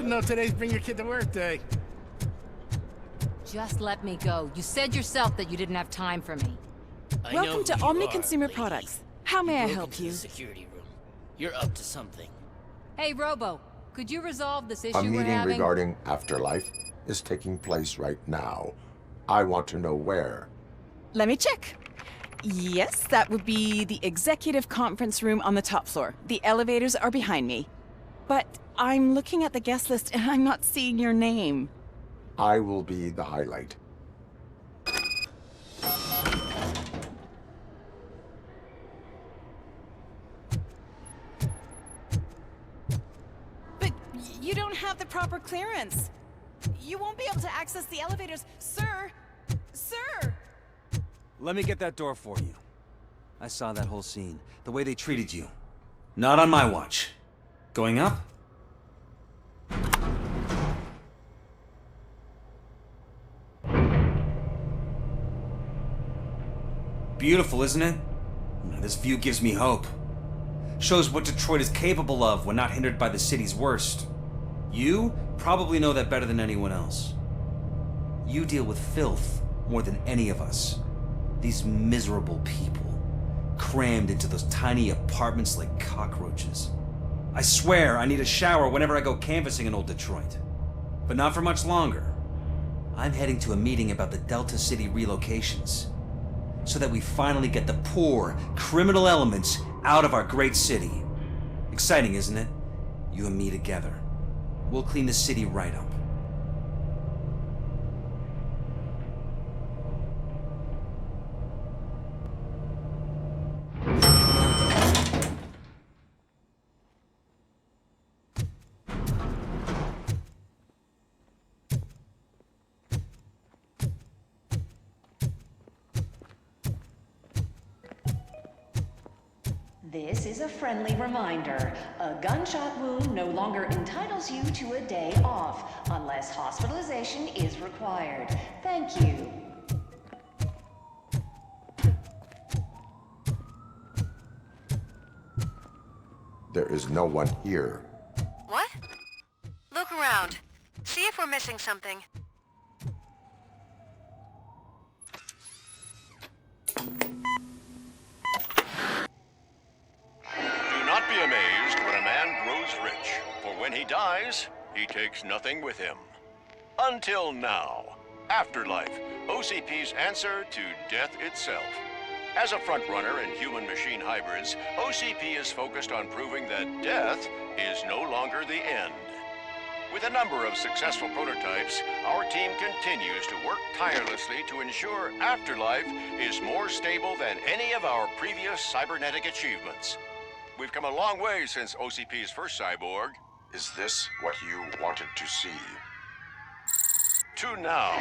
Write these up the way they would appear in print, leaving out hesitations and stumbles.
Didn't know today's bring your kid to work day. Just let me go. You said yourself that you didn't have time for me. Welcome to Omni Consumer Products. How may I help you? Security room. You're up to something. Hey, Robo, could you resolve this issue A we're meeting having? regarding afterlife is taking place right now. I want to know where. Let me check. Yes, that would be the executive conference room on the top floor. The elevators are behind me. But I'm looking at the guest list and I'm not seeing your name. I will be the highlight. But you don't have the proper clearance. You won't be able to access the elevators, sir. Sir! Let me get that door for you. I saw that whole scene. The way they treated you. Not on my watch. Going up? Beautiful, isn't it? This view gives me hope. Shows what Detroit is capable of when not hindered by the city's worst. You probably know that better than anyone else. You deal with filth more than any of us. These miserable people, crammed into those tiny apartments like cockroaches. I swear I need a shower whenever I go canvassing in old Detroit. But not for much longer. I'm heading to a meeting about the Delta City relocations, so that we finally get the poor, criminal elements out of our great city. Exciting, isn't it? You and me together. We'll clean the city right up. This is a friendly reminder. A gunshot wound no longer entitles you to a day off, unless hospitalization is required. Thank you. There is no one here. What? Look around. See if we're missing something. Do not be amazed when a man grows rich, for when he dies, he takes nothing with him. Until now. Afterlife, OCP's answer to death itself. As a frontrunner in human-machine hybrids, OCP is focused on proving that death is no longer the end. With a number of successful prototypes, our team continues to work tirelessly to ensure Afterlife is more stable than any of our previous cybernetic achievements. We've come a long way since OCP's first cyborg. Is this what you wanted to see? To now.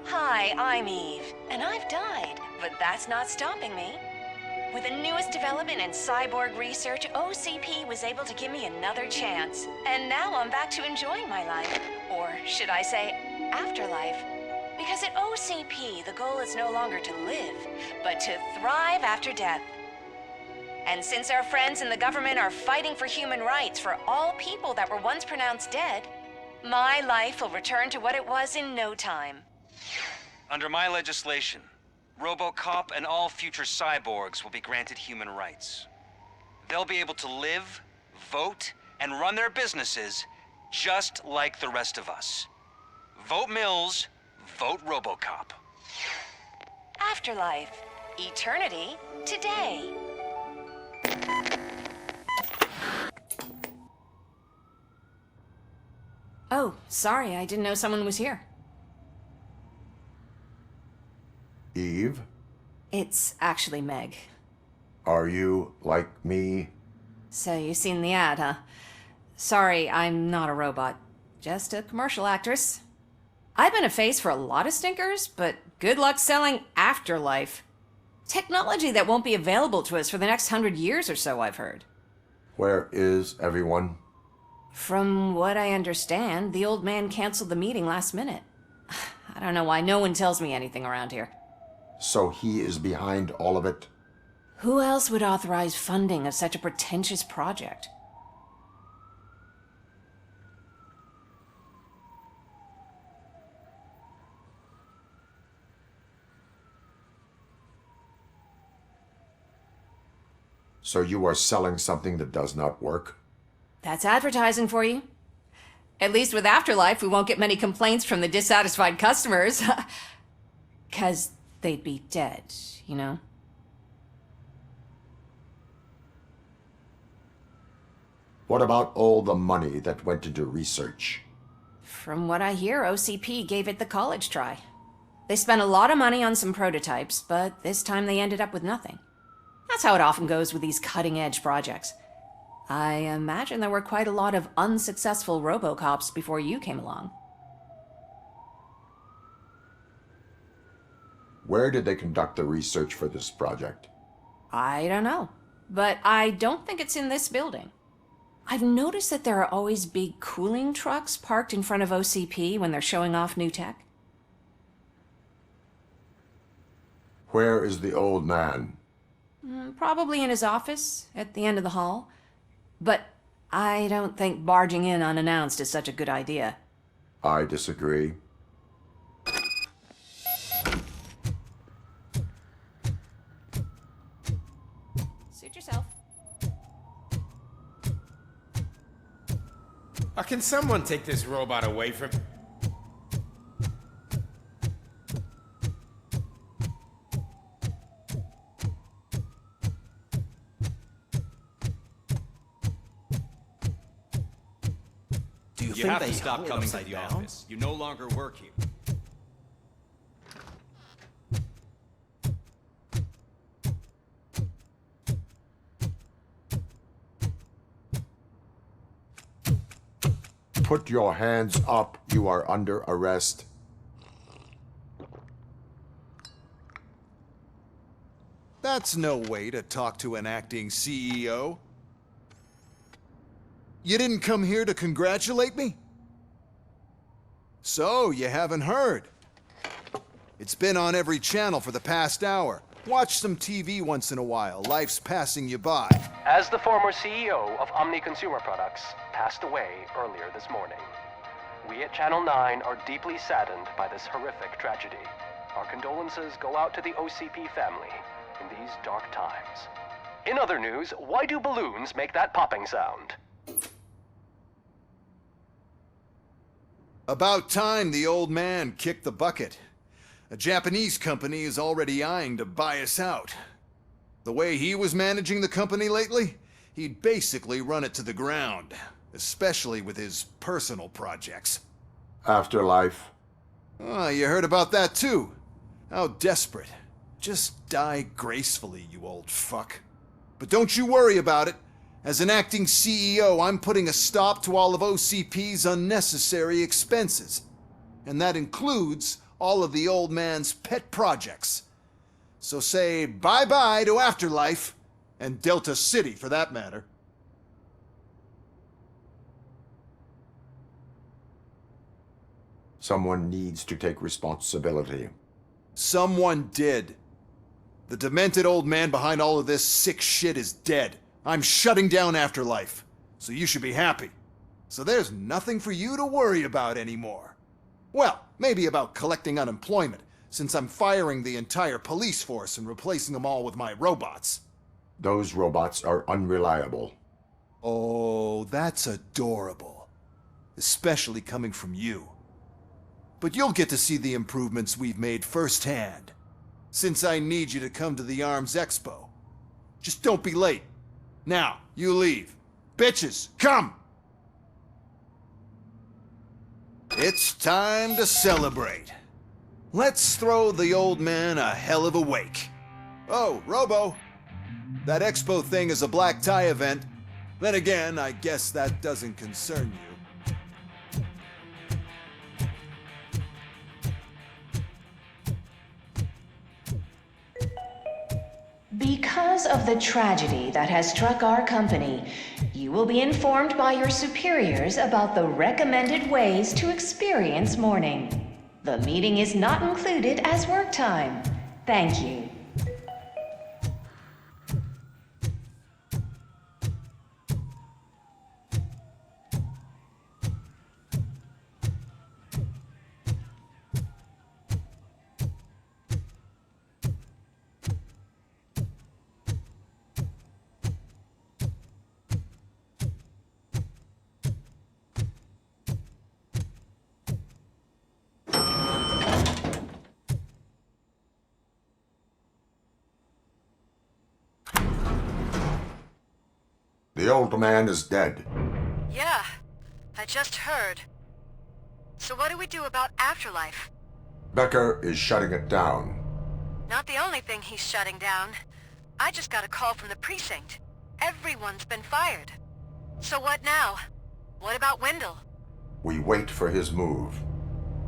Hi, I'm Eve, and I've died, but that's not stopping me. With the newest development in cyborg research, OCP was able to give me another chance. And now I'm back to enjoying my life. Or should I say, afterlife. Because at OCP, the goal is no longer to live, but to thrive after death. And since our friends in the government are fighting for human rights for all people that were once pronounced dead, my life will return to what it was in no time. Under my legislation, Robocop and all future cyborgs will be granted human rights. They'll be able to live, vote, and run their businesses just like the rest of us. Vote Mills, vote Robocop. Afterlife. Eternity. Today. Oh, sorry, I didn't know someone was here. Eve, It's actually Meg. are you like me? So you've seen the ad, huh? Sorry, I'm not a robot. Just a commercial actress. I've been a face for a lot of stinkers, but good luck selling Afterlife. Technology that won't be available to us for the next 100 years or so, I've heard. Where is everyone? From what I understand, the old man canceled the meeting last minute. I don't know why no one tells me anything around here. So he is behind all of it? Who else would authorize funding of such a pretentious project? So you are selling something that does not work? That's advertising for you. At least with Afterlife, we won't get many complaints from the dissatisfied customers. 'Cause they'd be dead, you know? What about all the money that went into research? From what I hear, OCP gave it the college try. They spent a lot of money on some prototypes, but this time they ended up with nothing. That's how it often goes with these cutting-edge projects. I imagine there were quite a lot of unsuccessful Robocops before you came along. Where did they conduct the research for this project? I don't know, but I don't think it's in this building. I've noticed that there are always big cooling trucks parked in front of OCP when they're showing off new tech. Where is the old man? Probably in his office, at the end of the hall. But I don't think barging in unannounced is such a good idea. I disagree. Suit yourself. Can someone take this robot away from... You have to stop coming to the office. You no longer work here. Put your hands up. You are under arrest. That's no way to talk to an acting CEO. You didn't come here to congratulate me? So, you haven't heard. It's been on every channel for the past hour. Watch some TV once in a while. Life's passing you by. As the former CEO of Omni Consumer Products passed away earlier this morning, we at Channel 9 are deeply saddened by this horrific tragedy. Our condolences go out to the OCP family in these dark times. In other news, why do balloons make that popping sound? About time the old man kicked the bucket. A Japanese company is already eyeing to buy us out. The way he was managing the company lately, he'd basically run it to the ground, especially with his personal projects. Afterlife. Oh, you heard about that too. How desperate. Just die gracefully, you old fuck. But don't you worry about it. As an acting CEO, I'm putting a stop to all of OCP's unnecessary expenses. And that includes all of the old man's pet projects. So say bye-bye to Afterlife, and Delta City for that matter. Someone needs to take responsibility. Someone did. The demented old man behind all of this sick shit is dead. I'm shutting down Afterlife, so you should be happy. So there's nothing for you to worry about anymore. Well, maybe about collecting unemployment, since I'm firing the entire police force and replacing them all with my robots. Those robots are unreliable. Oh, that's adorable. Especially coming from you. But you'll get to see the improvements we've made firsthand, since I need you to come to the ARMS Expo. Just don't be late. Now, you leave. Bitches, come! It's time to celebrate. Let's throw the old man a hell of a wake. Oh, Robo. That expo thing is a black tie event. Then again, I guess that doesn't concern you. Because of the tragedy that has struck our company, you will be informed by your superiors about the recommended ways to experience mourning. The meeting is not included as work time. Thank you. The old man is dead. Yeah, I just heard. So what do we do about Afterlife? Becker is shutting it down. Not the only thing he's shutting down. I just got a call from the precinct. Everyone's been fired. So what now? What about Wendell? We wait for his move.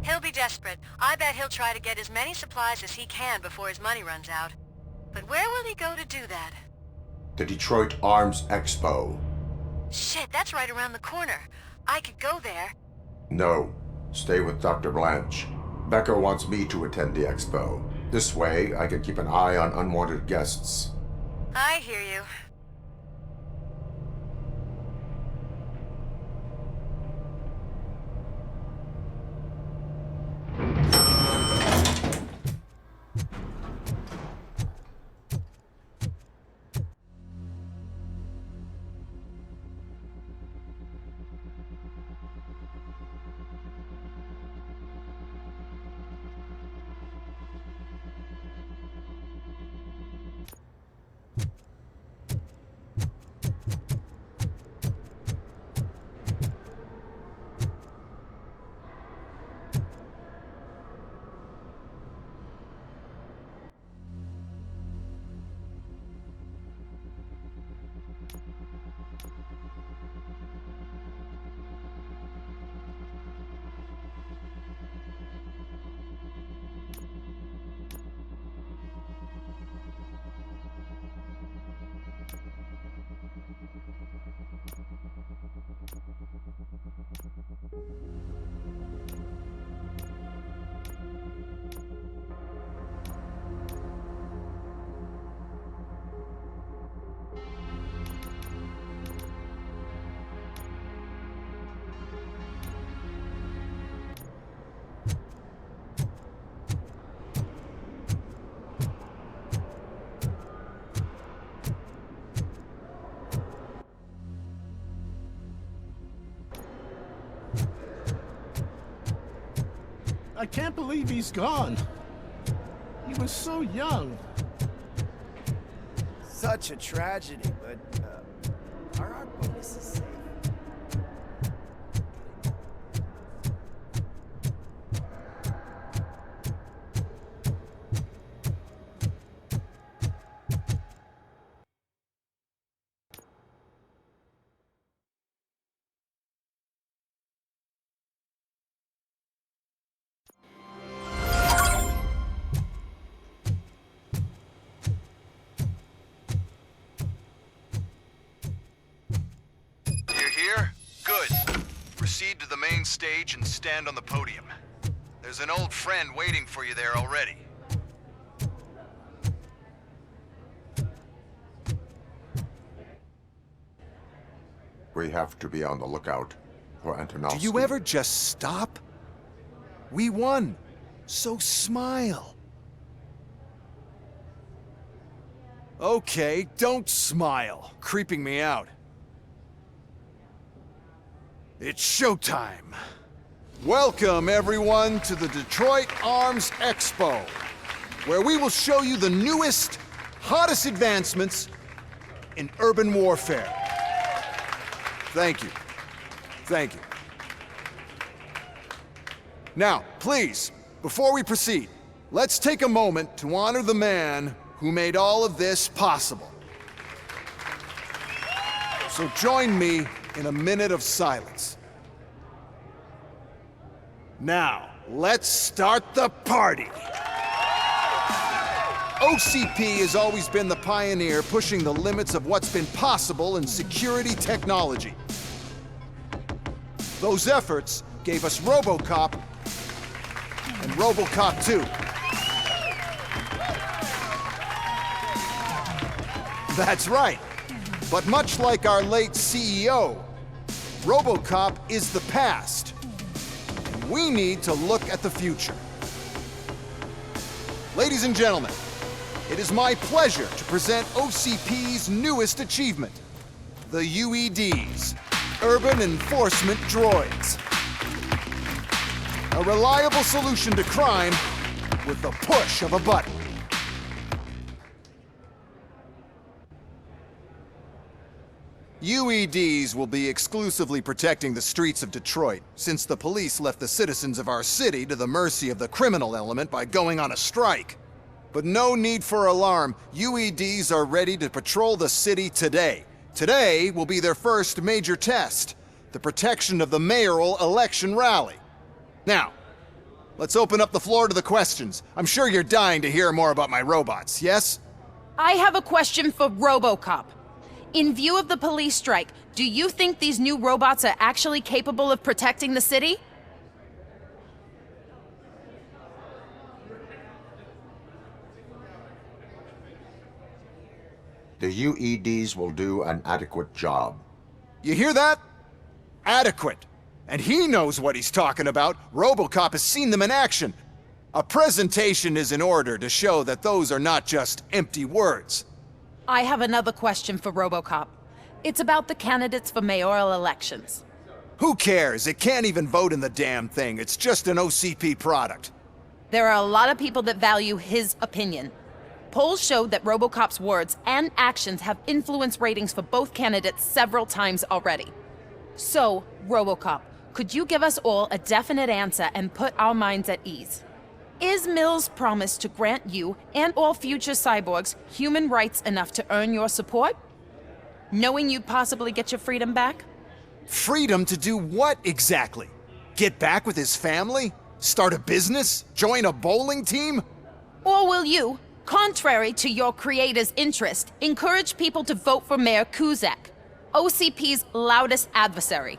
He'll be desperate. I bet he'll try to get as many supplies as he can before his money runs out. But where will he go to do that? The Detroit Arms Expo. Shit, that's right around the corner. I could go there. No. Stay with Dr. Blanche. Becker wants me to attend the expo. This way, I can keep an eye on unwanted guests. I hear you. I can't believe he's gone. He was so young. Such a tragedy, but are our bonuses safe? Proceed to the main stage and stand on the podium. There's an old friend waiting for you there already. We have to be on the lookout for Antonovsky. Do you ever just stop? We won, so smile. Okay, don't smile, creeping me out. It's showtime. Welcome, everyone, to the Detroit Arms Expo, where we will show you the newest, hottest advancements in urban warfare. Thank you. Thank you. Now, please, before we proceed, let's take a moment to honor the man who made all of this possible. So join me in a minute of silence. Now, let's start the party! OCP has always been the pioneer pushing the limits of what's been possible in security technology. Those efforts gave us Robocop and Robocop 2. That's right. But much like our late CEO, Robocop is the past. And we need to look at the future. Ladies and gentlemen, it is my pleasure to present OCP's newest achievement, the UEDs, Urban Enforcement Droids. A reliable solution to crime with the push of a button. UEDs will be exclusively protecting the streets of Detroit, since the police left the citizens of our city to the mercy of the criminal element by going on a strike. But no need for alarm. UEDs are ready to patrol the city today. Today will be their first major test, the protection of the mayoral election rally. Now, let's open up the floor to the questions. I'm sure you're dying to hear more about my robots, yes? I have a question for Robocop. In view of the police strike, do you think these new robots are actually capable of protecting the city? The UEDs will do an adequate job. You hear that? Adequate. And he knows what he's talking about. Robocop has seen them in action. A presentation is in order to show that those are not just empty words. I have another question for Robocop. It's about the candidates for mayoral elections. Who cares? It can't even vote in the damn thing. It's just an OCP product. There are a lot of people that value his opinion. Polls showed that Robocop's words and actions have influenced ratings for both candidates several times already. So, Robocop, could you give us all a definite answer and put our minds at ease? Is Mills' promise to grant you and all future cyborgs human rights enough to earn your support? Knowing you'd possibly get your freedom back? Freedom to do what exactly? Get back with his family? Start a business? Join a bowling team? Or will you, contrary to your creator's interest, encourage people to vote for Mayor Kuzak, OCP's loudest adversary?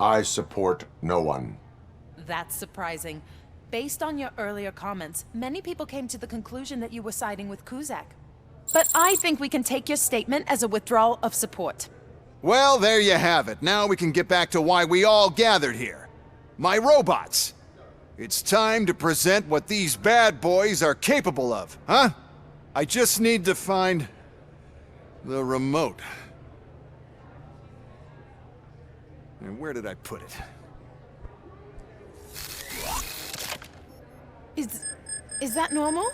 I support no one. That's surprising. Based on your earlier comments, many people came to the conclusion that you were siding with Kuzak. But I think we can take your statement as a withdrawal of support. Well, there you have it. Now we can get back to why we all gathered here. My robots. It's time to present what these bad boys are capable of, huh? I just need to find the remote. And where did I put it? Is that normal?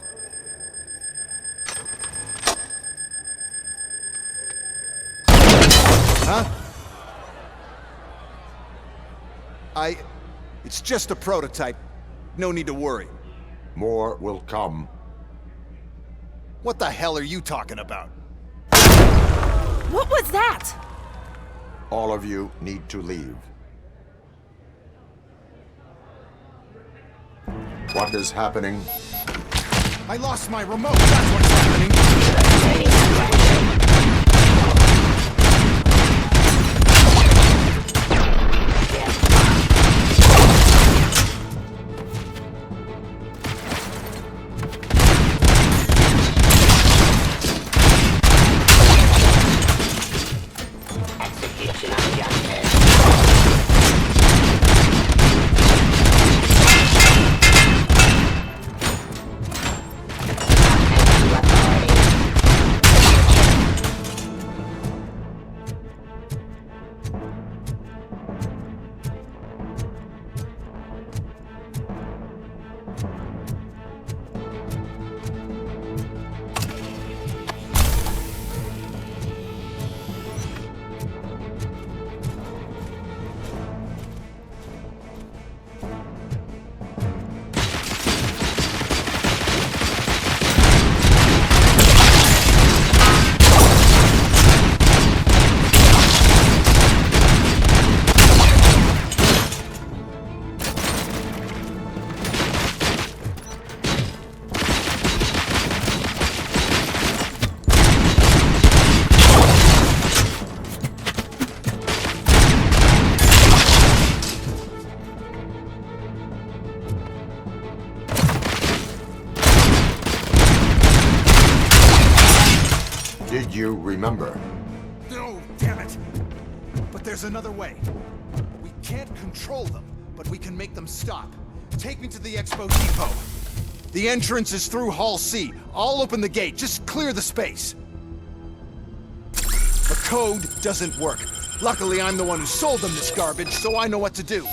Huh? It's just a prototype. No need to worry. More will come. What the hell are you talking about? What was that? All of you need to leave. What is happening? I lost my remote. That's what's happening. Did you remember? No, damn it. But there's another way. We can't control them, but we can make them stop. Take me to the Expo Depot. The entrance is through Hall C. I'll open the gate. Just clear the space. The code doesn't work. Luckily, I'm the one who sold them this garbage, so I know what to do.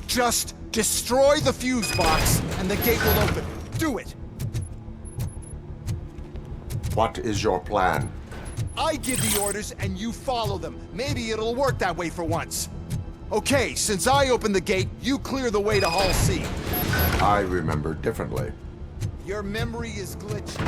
Just destroy the fuse box, and the gate will open. Do it! What is your plan? I give the orders and you follow them. Maybe it'll work that way for once. Okay, since I opened the gate, you clear the way to Hall C. I remember differently. Your memory is glitchy.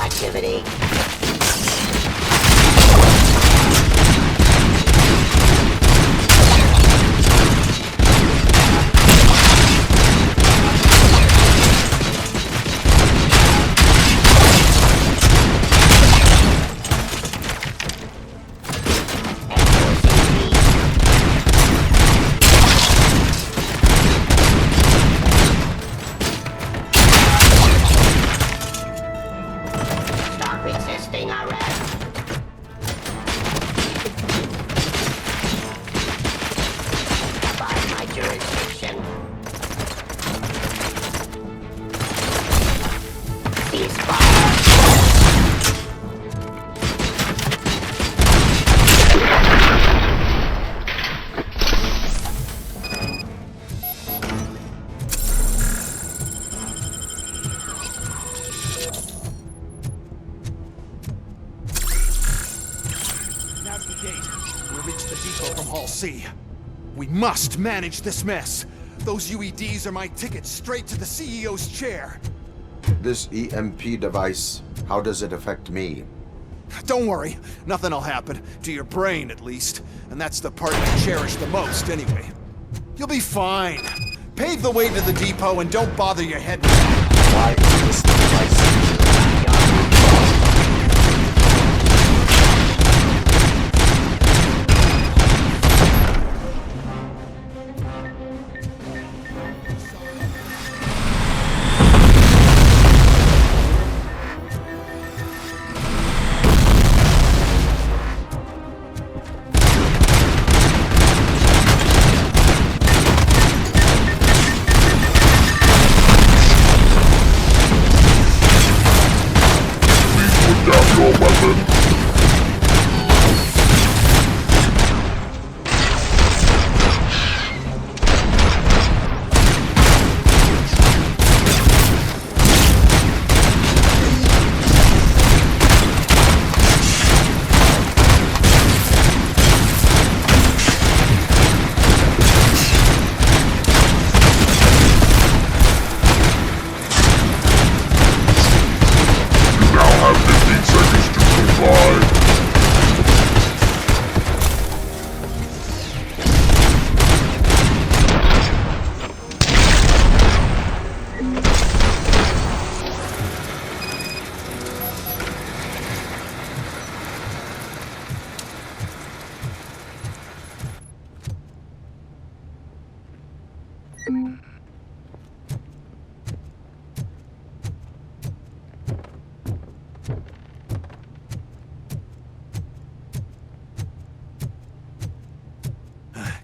Activity. We must manage this mess. Those UEDs are my ticket straight to the CEO's chair. This EMP device, how does it affect me? Don't worry, nothing'll happen. To your brain, at least. And that's the part you cherish the most, anyway. You'll be fine. Pave the way to the depot and don't bother your head with it. Why is this device?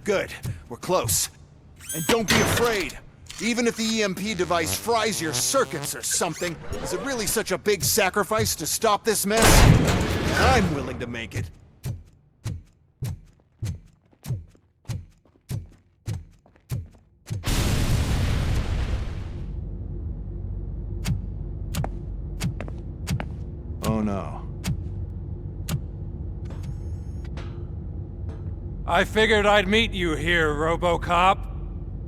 Good. We're close. And don't be afraid. Even if the EMP device fries your circuits or something, is it really such a big sacrifice to stop this mess? I'm willing to make it. Oh no. I figured I'd meet you here, Robocop.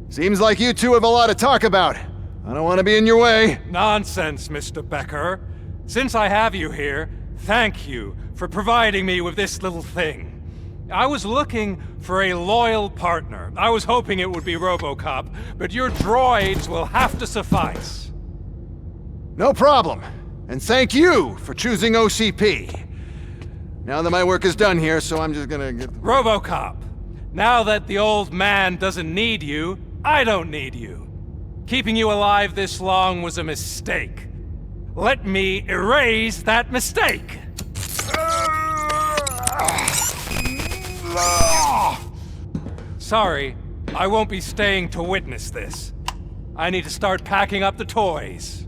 Seems like you two have a lot to talk about. I don't want to be in your way. Nonsense, Mr. Becker. Since I have you here, thank you for providing me with this little thing. I was looking for a loyal partner. I was hoping it would be Robocop, but your droids will have to suffice. No problem. And thank you for choosing OCP. Now that my work is done here, so I'm just gonna get... Robocop, now that the old man doesn't need you, I don't need you. Keeping you alive this long was a mistake. Let me erase that mistake! Sorry, I won't be staying to witness this. I need to start packing up the toys.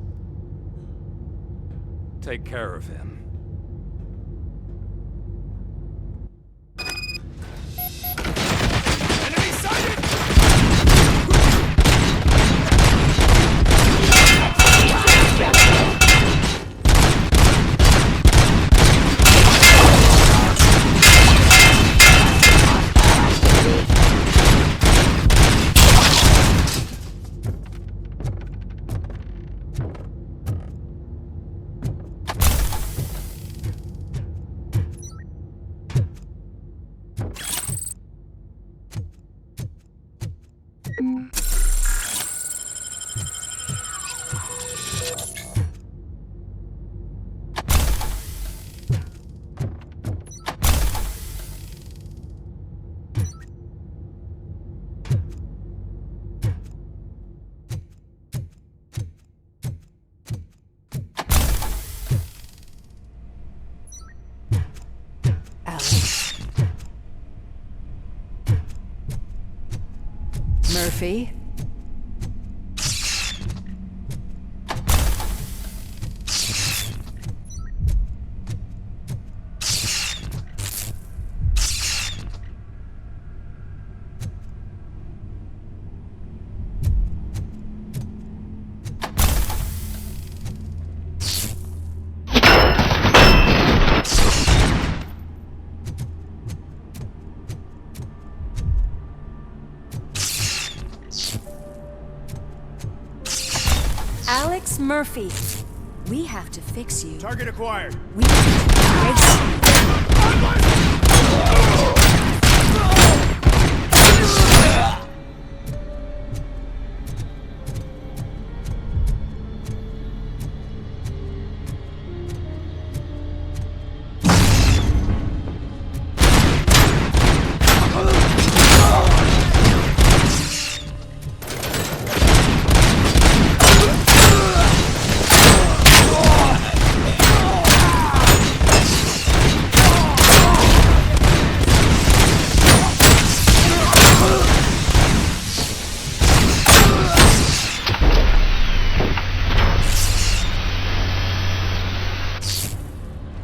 Take care of him. Murphy. Alex Murphy, we have to fix you. Target acquired. We have to erase you.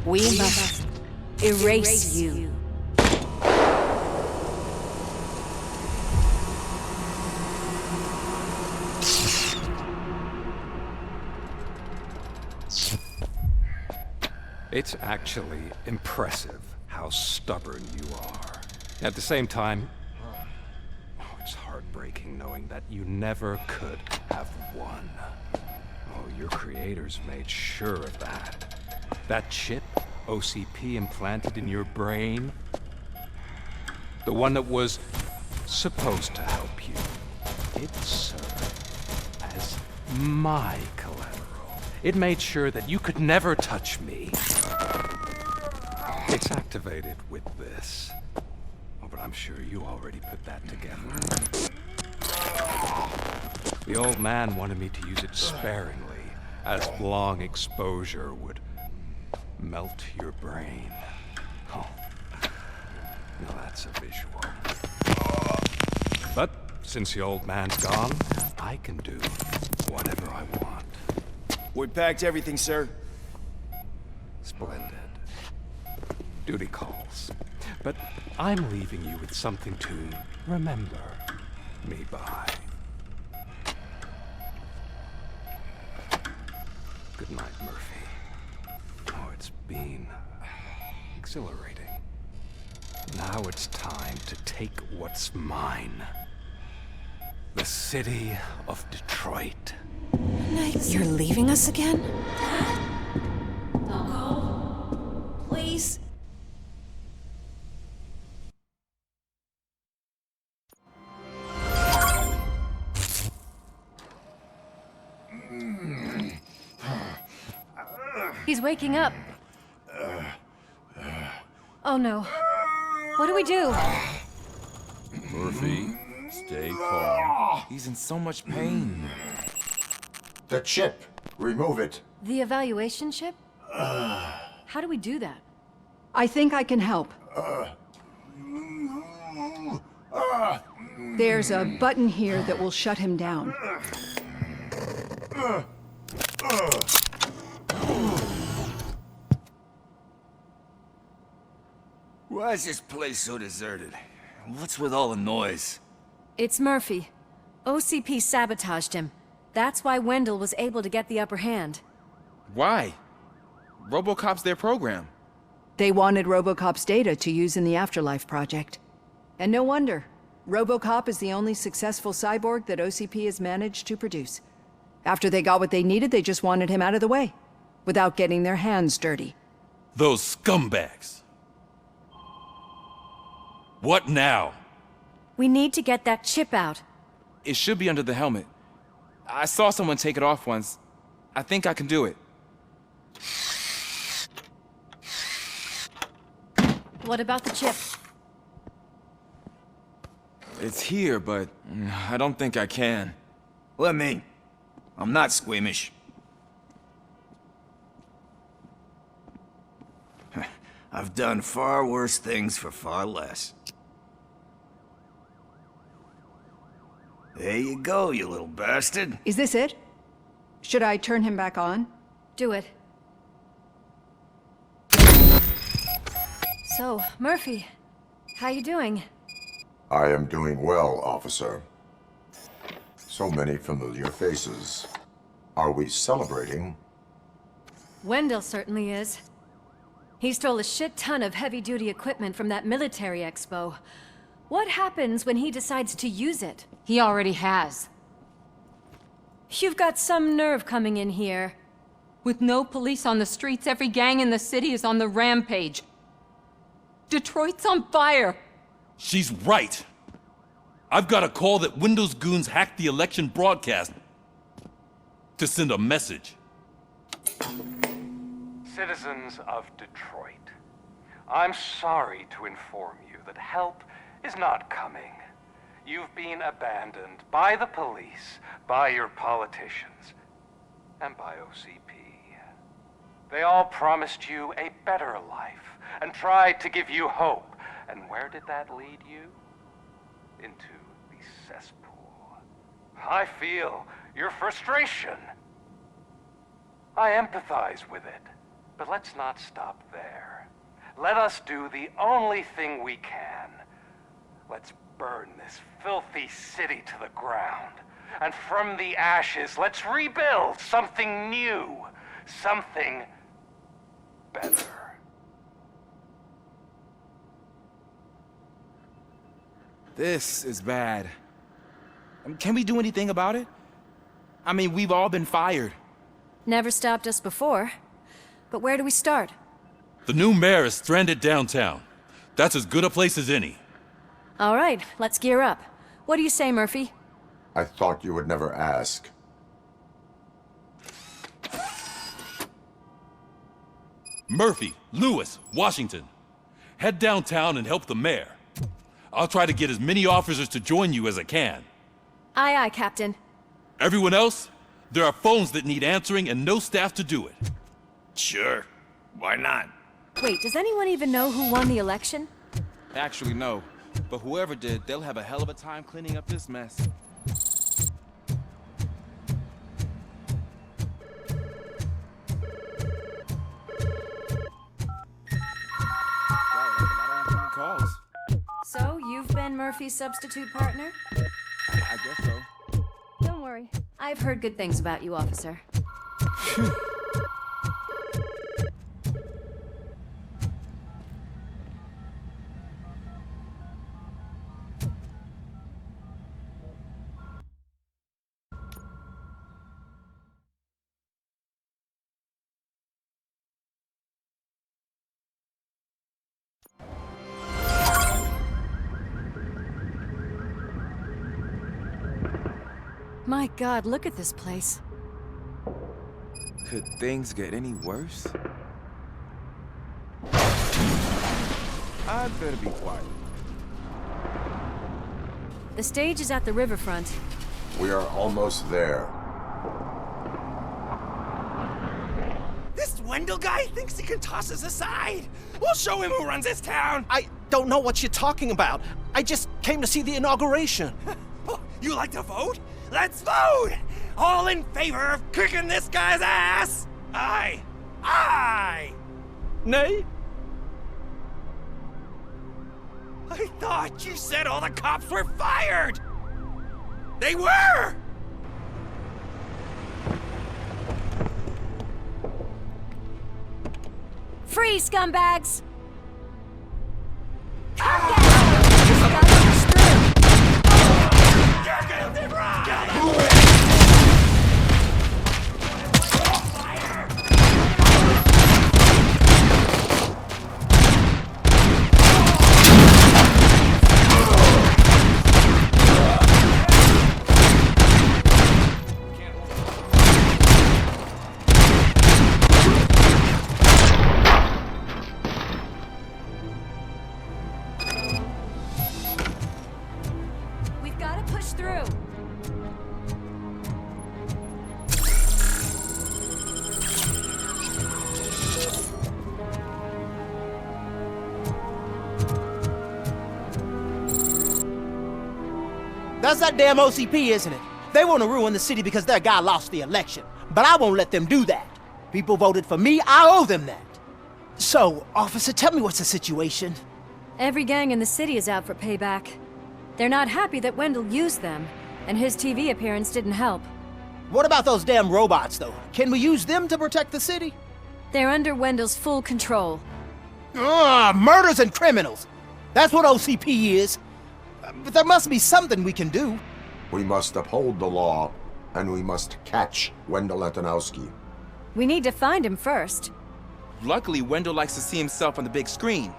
We must erase you. It's actually impressive how stubborn you are. At the same time, it's heartbreaking knowing that you never could have won. Oh, your creators made sure of that. That chip OCP implanted in your brain, the one that was supposed to help you, it served as my collateral. It made sure that you could never touch me. It's activated with this. Oh, but I'm sure you already put that together. The old man wanted me to use it sparingly, as long exposure would melt your brain. Oh, now that's a visual. But since the old man's gone, I can do whatever I want. We packed everything, sir. Splendid. Duty calls. But I'm leaving you with something to remember me by. Good night, Murphy. Oh, it's been exhilarating. Now it's time to take what's mine. The city of Detroit. You're leaving us again? Don't go. Please. He's waking up. Oh no. What do we do? Murphy, stay calm. He's in so much pain. The chip. Remove it. The evaluation chip? How do we do that? I think I can help. There's a button here that will shut him down. Why is this place so deserted? What's with all the noise? It's Murphy. OCP sabotaged him. That's why Wendell was able to get the upper hand. Why? Robocop's their program. They wanted Robocop's data to use in the Afterlife project. And no wonder. Robocop is the only successful cyborg that OCP has managed to produce. After they got what they needed, they just wanted him out of the way, without getting their hands dirty. Those scumbags. What now? We need to get that chip out. It should be under the helmet. I saw someone take it off once. I think I can do it. What about the chip? It's here, but I don't think I can. Let me. I'm not squeamish. I've done far worse things for far less. There you go, you little bastard. Is this it? Should I turn him back on? Do it. So, Murphy, how you doing? I am doing well, officer. So many familiar faces. Are we celebrating? Wendell certainly is. He stole a shit ton of heavy-duty equipment from that military expo. What happens when he decides to use it? He already has. You've got some nerve coming in here. With no police on the streets, every gang in the city is on the rampage. Detroit's on fire. She's right. I've got a call that Windows goons hacked the election broadcast to send a message. Citizens of Detroit, I'm sorry to inform you that help is not coming. You've been abandoned by the police, by your politicians, and by OCP. They all promised you a better life and tried to give you hope. And where did that lead you? Into the cesspool. I feel your frustration. I empathize with it, but let's not stop there. Let us do the only thing we can. Let's burn this filthy city to the ground. And from the ashes, let's rebuild something new, something better. This is bad. Can we do anything about it? I mean, we've all been fired. Never stopped us before. But where do we start? The new mayor is stranded downtown. That's as good a place as any. All right, let's gear up. What do you say, Murphy? I thought you would never ask. Murphy, Lewis, Washington. Head downtown and help the mayor. I'll try to get as many officers to join you as I can. Aye, aye, Captain. Everyone else? There are phones that need answering and no staff to do it. Sure. Why not? Wait, does anyone even know who won the election? Actually, no. But whoever did, they'll have a hell of a time cleaning up this mess. So, you've been Murphy's substitute partner? I guess so. Don't worry. I've heard good things about you, officer. My God, look at this place. Could things get any worse? I'd better be quiet. The stage is at the riverfront. We are almost there. This Wendell guy thinks he can toss us aside. We'll show him who runs this town. I don't know what you're talking about. I just came to see the inauguration. You like to vote? Let's vote! All in favor of kicking this guy's ass? Aye. Aye! Nay? I thought you said all the cops were fired! They were! Free, scumbags! Come get them! Just got understood! You're gonna be wrong! That's that damn OCP, isn't it? They want to ruin the city because their guy lost the election. But I won't let them do that. People voted for me, I owe them that. So, officer, tell me what's the situation. Every gang in the city is out for payback. They're not happy that Wendell used them, and his TV appearance didn't help. What about those damn robots, though? Can we use them to protect the city? They're under Wendell's full control. Murders and criminals. That's what OCP is. But there must be something we can do. We must uphold the law, and we must catch Wendell Antonowski. We need to find him first. Luckily, Wendell likes to see himself on the big screen.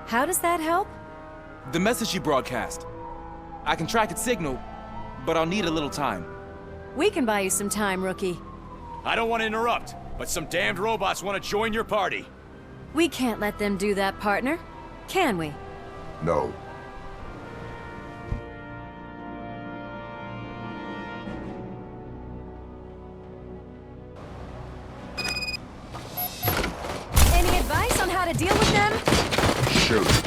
How does that help? The message you broadcast. I can track its signal, but I'll need a little time. We can buy you some time, rookie. I don't want to interrupt, but some damned robots want to join your party. We can't let them do that, partner. Can we? No. Any advice on how to deal with them? Shoot.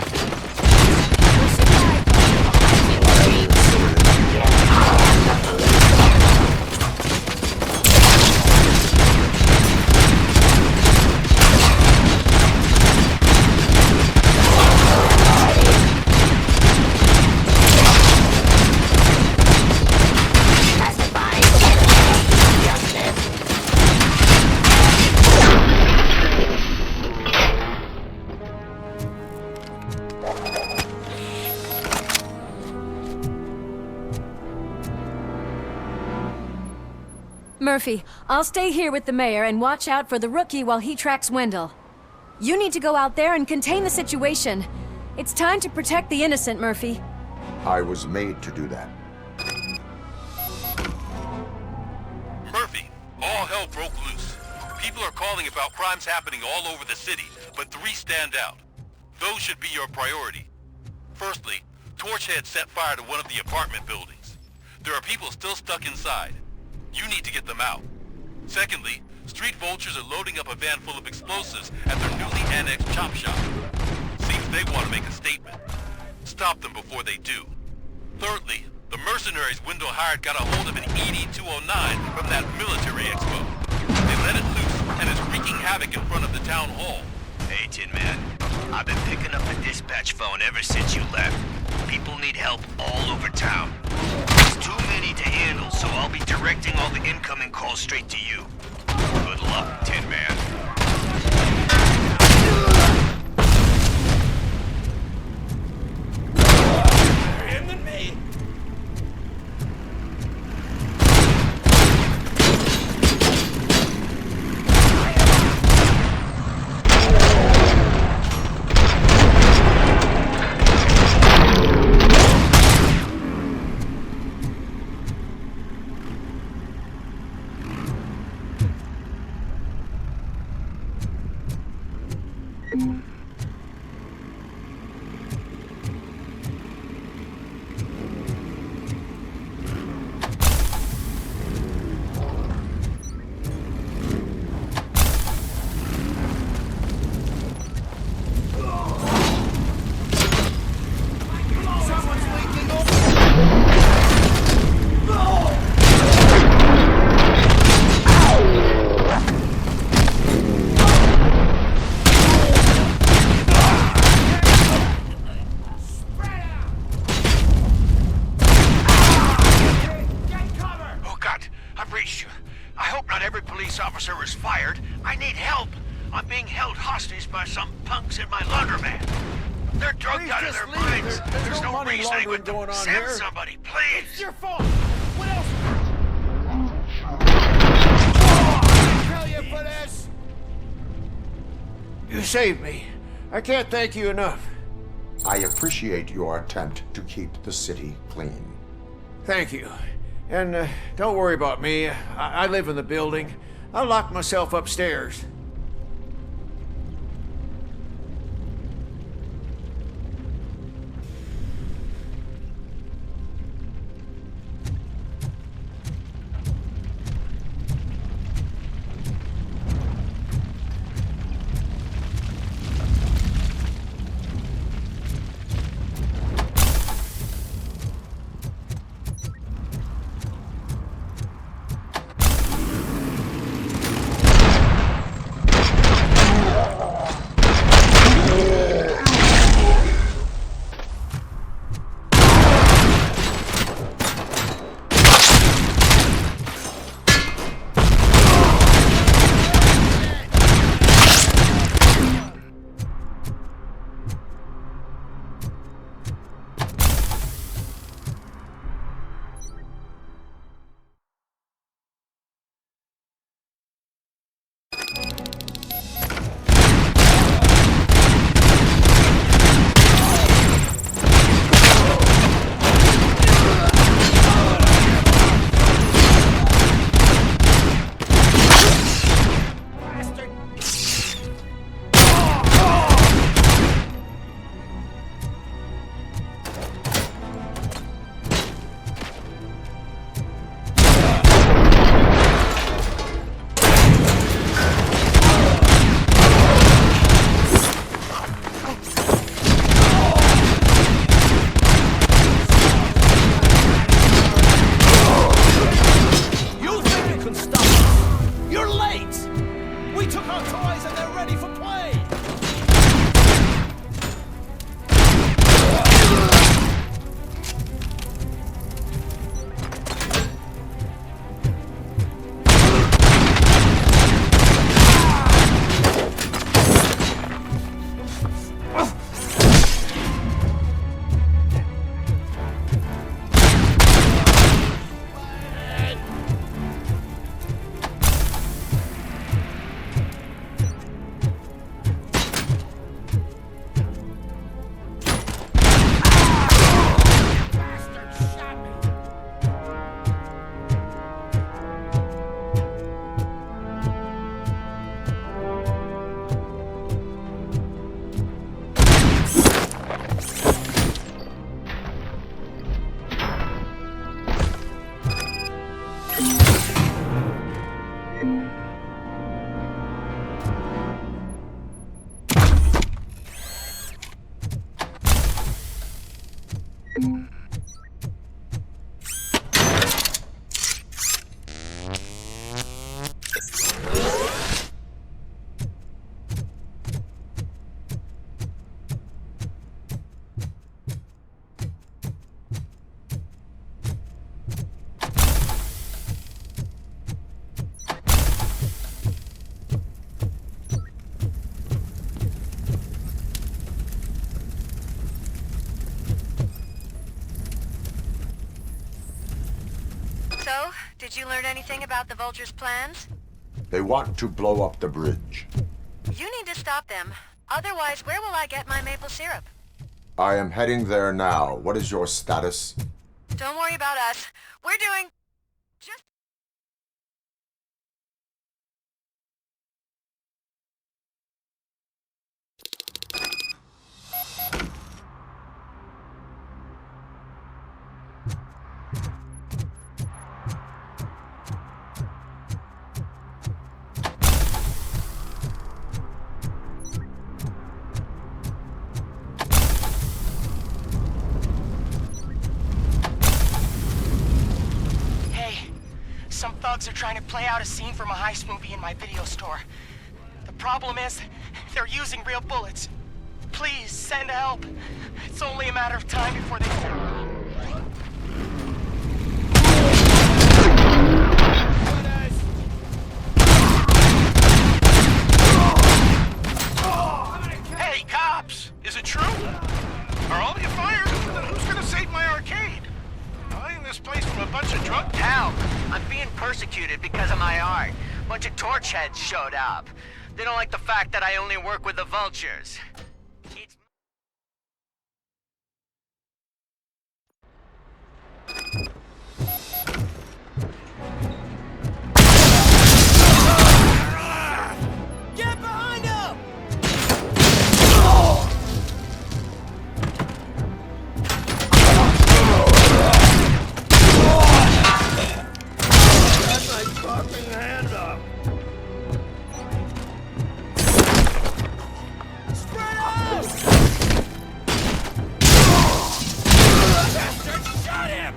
Murphy, I'll stay here with the mayor and watch out for the rookie while he tracks Wendell. You need to go out there and contain the situation. It's time to protect the innocent, Murphy. I was made to do that. Murphy, all hell broke loose. People are calling about crimes happening all over the city, but 3 stand out. Those should be your priority. Firstly, Torchhead set fire to one of the apartment buildings. There are people still stuck inside. You need to get them out. Secondly, street vultures are loading up a van full of explosives at their newly annexed chop shop. Seems they want to make a statement. Stop them before they do. Thirdly, the mercenaries Wendell hired got a hold of an ED-209 from that military expo. They let it loose and is wreaking havoc in front of the town hall. Hey, Tin Man. I've been picking up the dispatch phone ever since you left. People need help all over town. There's too many to handle, so I'll be directing all the incoming calls straight to you. Good luck, Tin Man. Him than me. officer is fired. I need help. I'm being held hostage by some punks in my laundromat. They're drugged out of their minds. There's no reasoning with them. Send somebody, please. It's your fault. What else? Tell you for this. You saved me. I can't thank you enough. I appreciate your attempt to keep the city clean. Thank you. And don't worry about me. I live in the building. I'll lock myself upstairs. So, did you learn anything about the Vulture's plans? They want to blow up the bridge. You need to stop them. Otherwise, where will I get my maple syrup? I am heading there now. What is your status? Don't worry about us. We're doing... just... Some thugs are trying to play out a scene from a heist movie in my video store. The problem is, they're using real bullets. Please, send help. It's only a matter of time before they... Hey, cops! Is it true? Are all of you fired? Then who's gonna save my arcade? Buying this place from a bunch of drug... Hell, I'm being persecuted because of my art. Bunch of torch heads showed up. They don't like the fact that I only work with the vultures. Get behind him! That's my fucking hand up! Spread out! Bastard, shot him!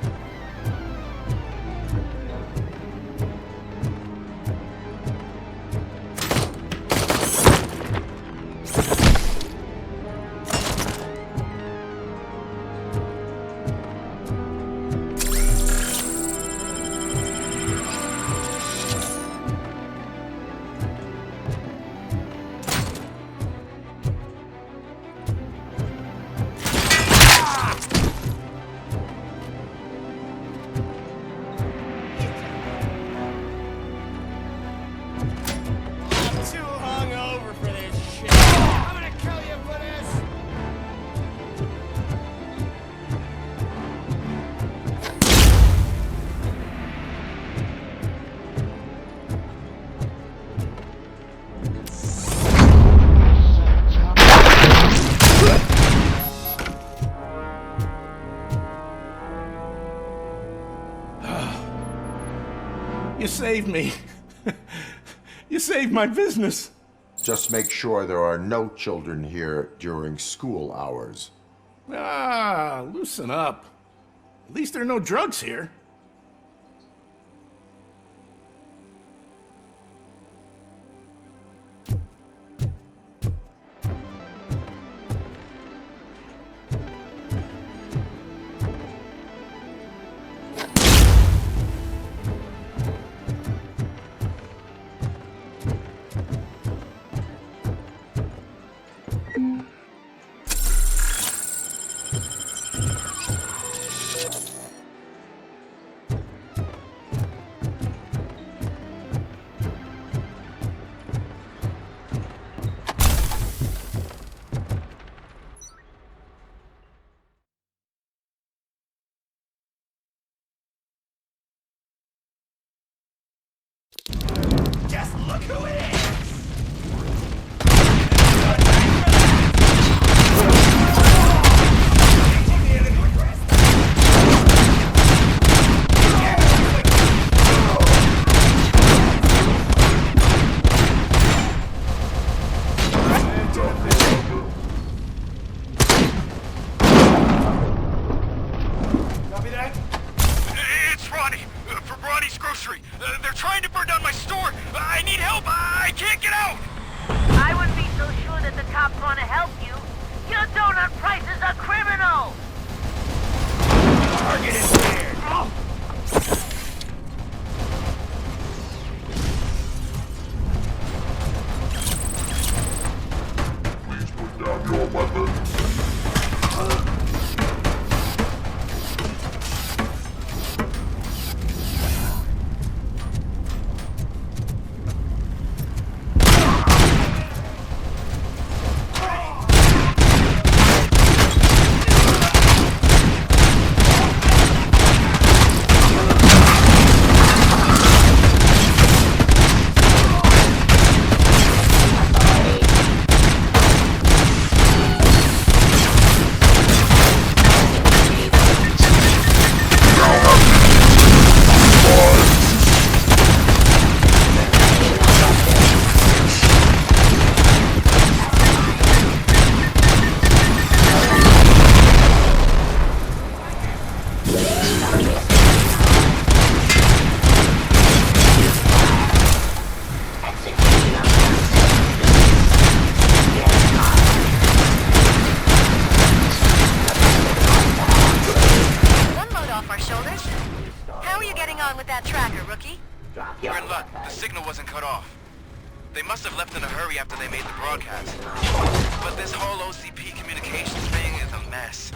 You saved me. You saved my business. Just make sure there are no children here during school hours. Ah, loosen up. At least there are no drugs here. cut off. They must have left in a hurry after they made the broadcast. But this whole OCP communications thing is a mess.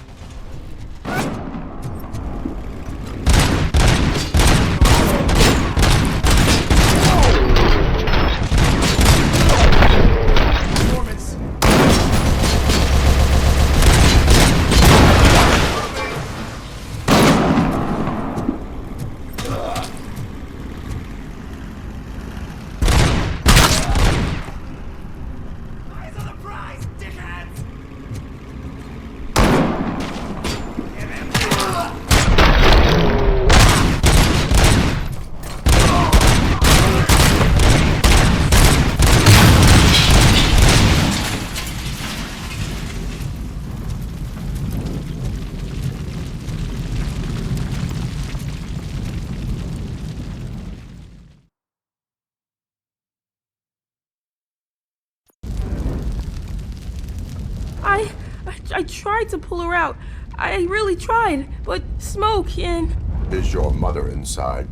I tried to pull her out. I really tried, but smoke and... Is your mother inside?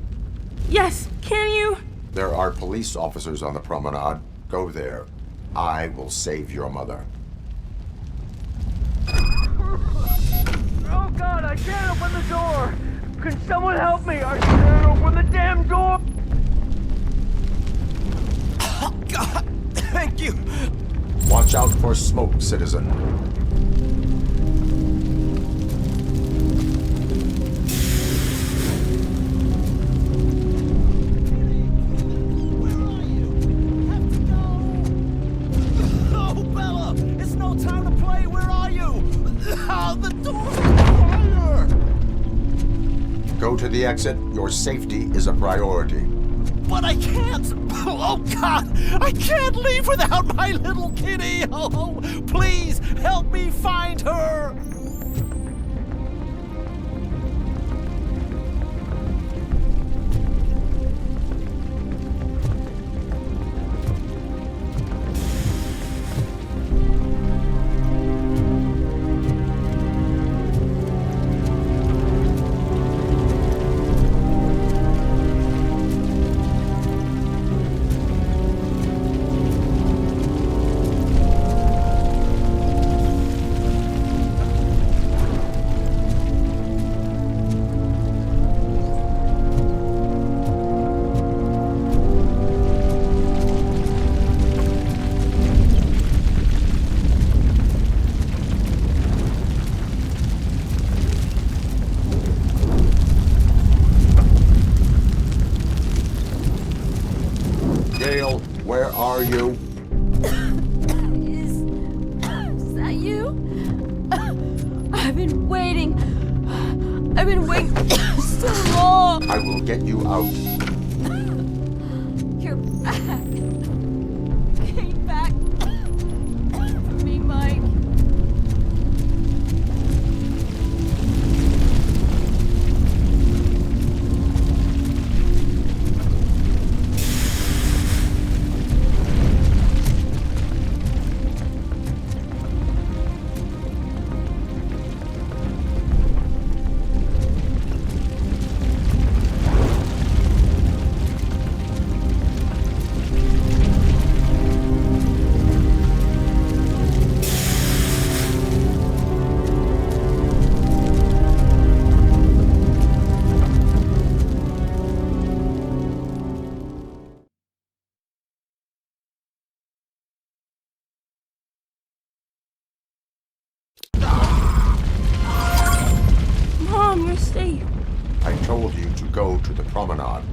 Yes, can you? There are police officers on the promenade. Go there. I will save your mother. Oh God, I can't open the door! Can someone help me? I can't open the damn door! Oh God, thank you! Watch out for smoke, citizen. Go to the exit. Your safety is a priority. But I can't! Oh God! I can't leave without my little kitty! Oh, please help me find her! Where are you? Is that you? I've been waiting so long. I will get you out. You're back. Came back for me, Mike. Mom, you're safe. I told you to go to the promenade.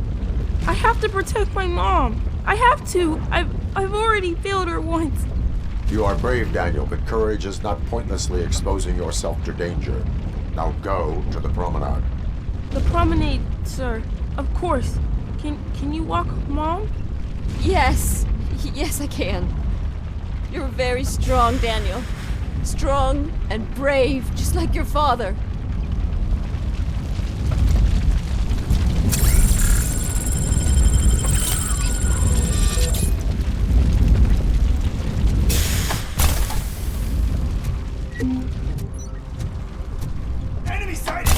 I have to protect my mom. I have to. I've already failed her once. You are brave, Daniel, but courage is not pointlessly exposing yourself to danger. Now go to the promenade. The promenade, sir. Of course. Can you walk, Mom? Yes. Yes, I can. You're very strong, Daniel. Strong and brave, just like your father. Enemy sighted!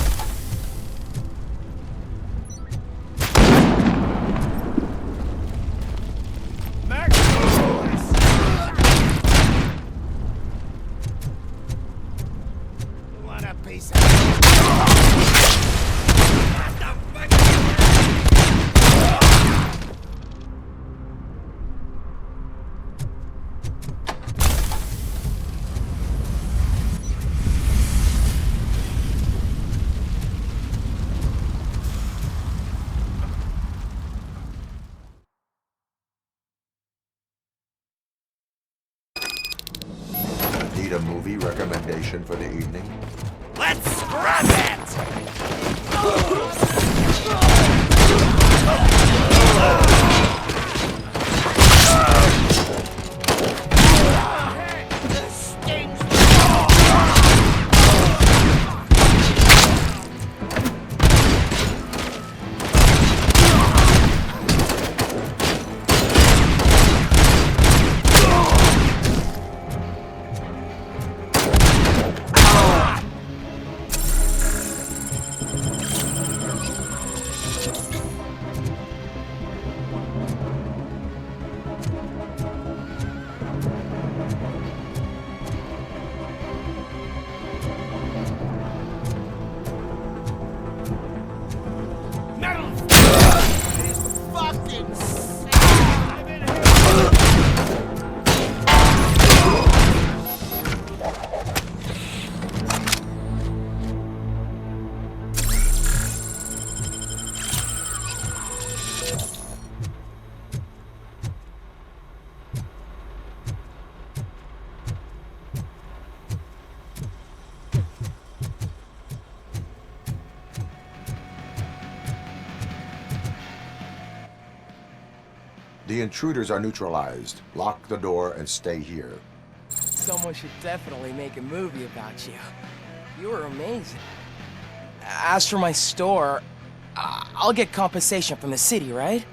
a movie recommendation for the evening? Let's scrap it! The intruders are neutralized. Lock the door and stay here. Someone should definitely make a movie about you. You were amazing. As for my store, I'll get compensation from the city, right?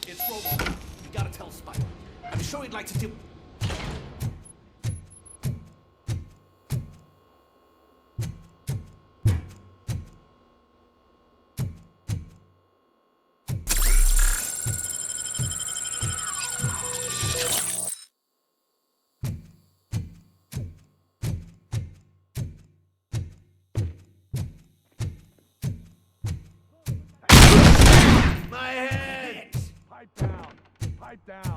It's Robocop. We gotta tell Spike. I'm sure he'd like to do... My head! Pipe down. Pipe down.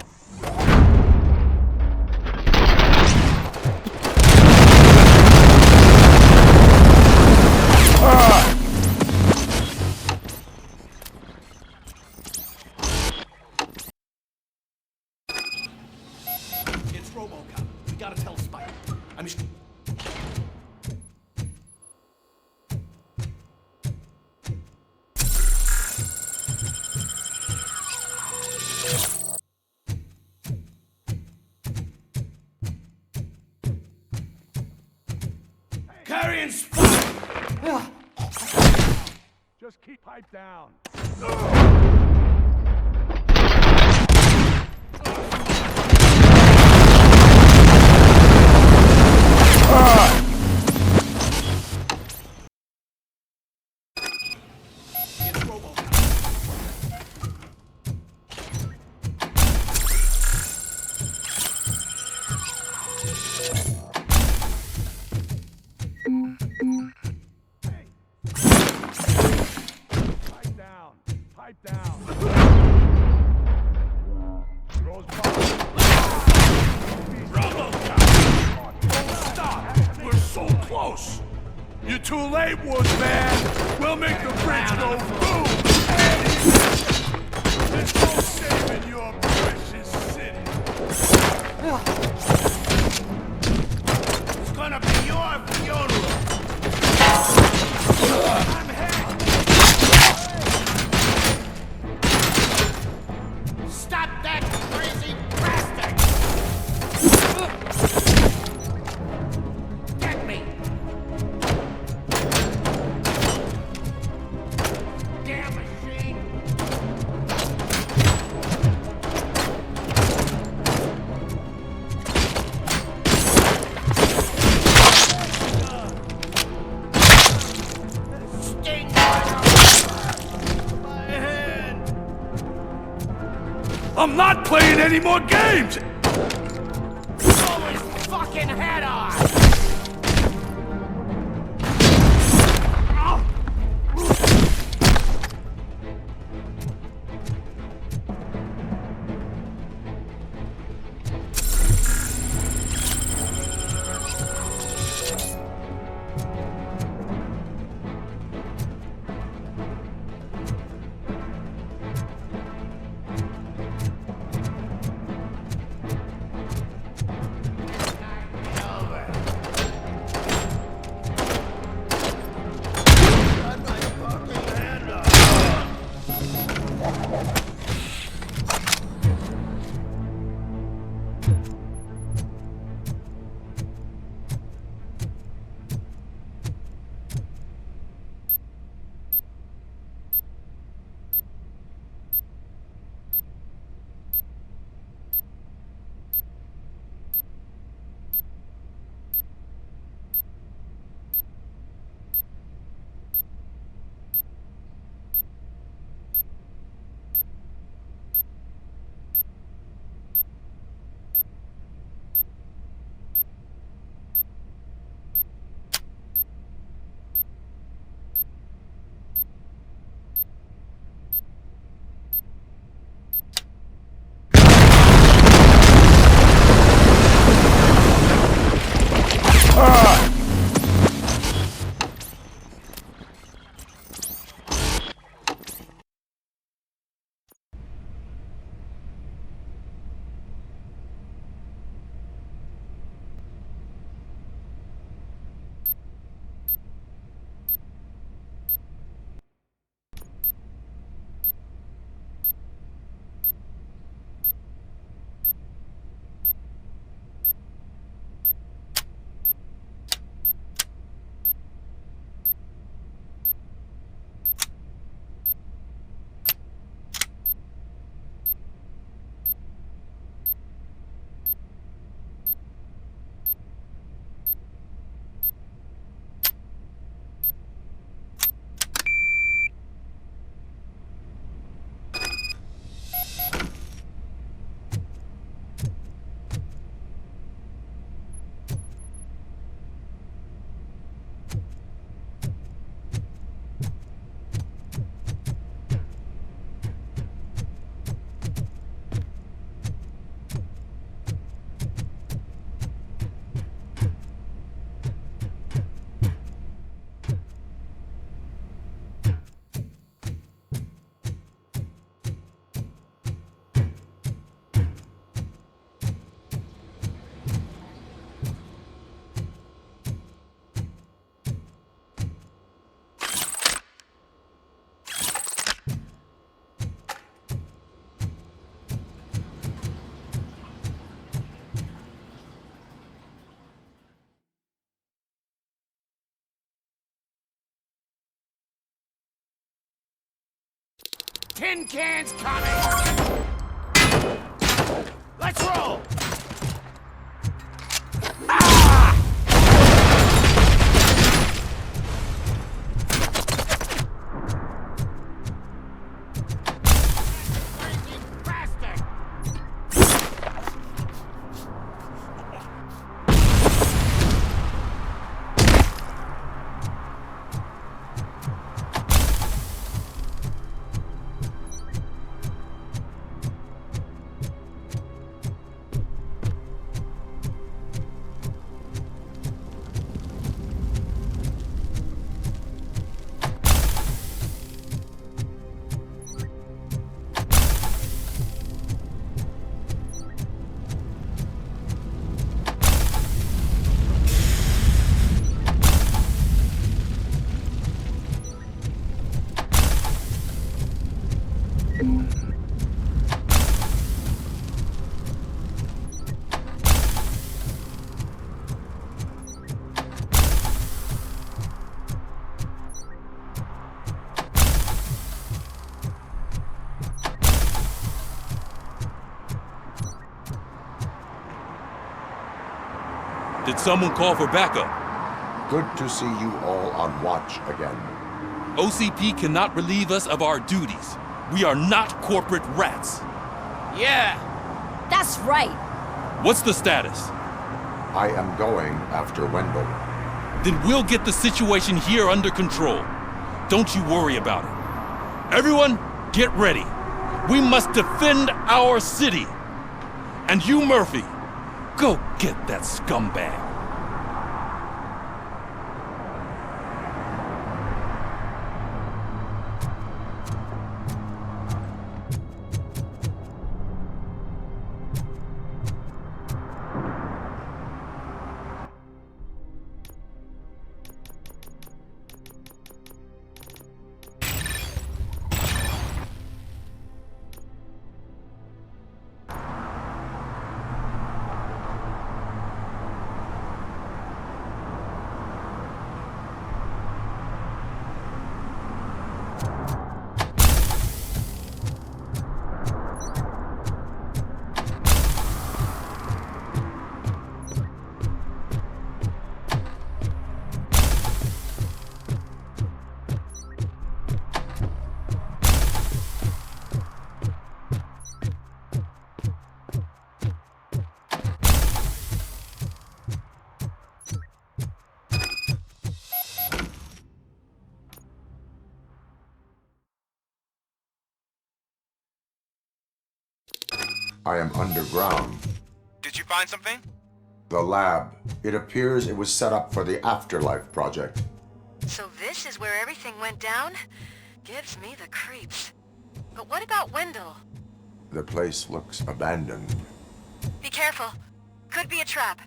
It's Robocop. We gotta tell Spike. I'm just... Carrying Spike! Just keep pipe down. Robocop! Don't stop! We're so close! You're too late, Woodman! We'll make the bridge go boom! There's no saving your precious city! It's gonna be your funeral! I'm hit! Stop that crazy bastard! Get me! Damn machine! Sting my head! I'm not playing any more games! Blow his fucking head off! Tin cans coming! Let's roll! Did someone call for backup? Good to see you all on watch again. OCP cannot relieve us of our duties. We are not corporate rats. Yeah! That's right! What's the status? I am going after Wendell. Then we'll get the situation here under control. Don't you worry about it. Everyone, get ready. We must defend our city. And you, Murphy, go get that scumbag. I am underground. Did you find something? The lab. It appears it was set up for the Afterlife project. So this is where everything went down? Gives me the creeps. But what about Wendell? The place looks abandoned. Be careful. Could be a trap.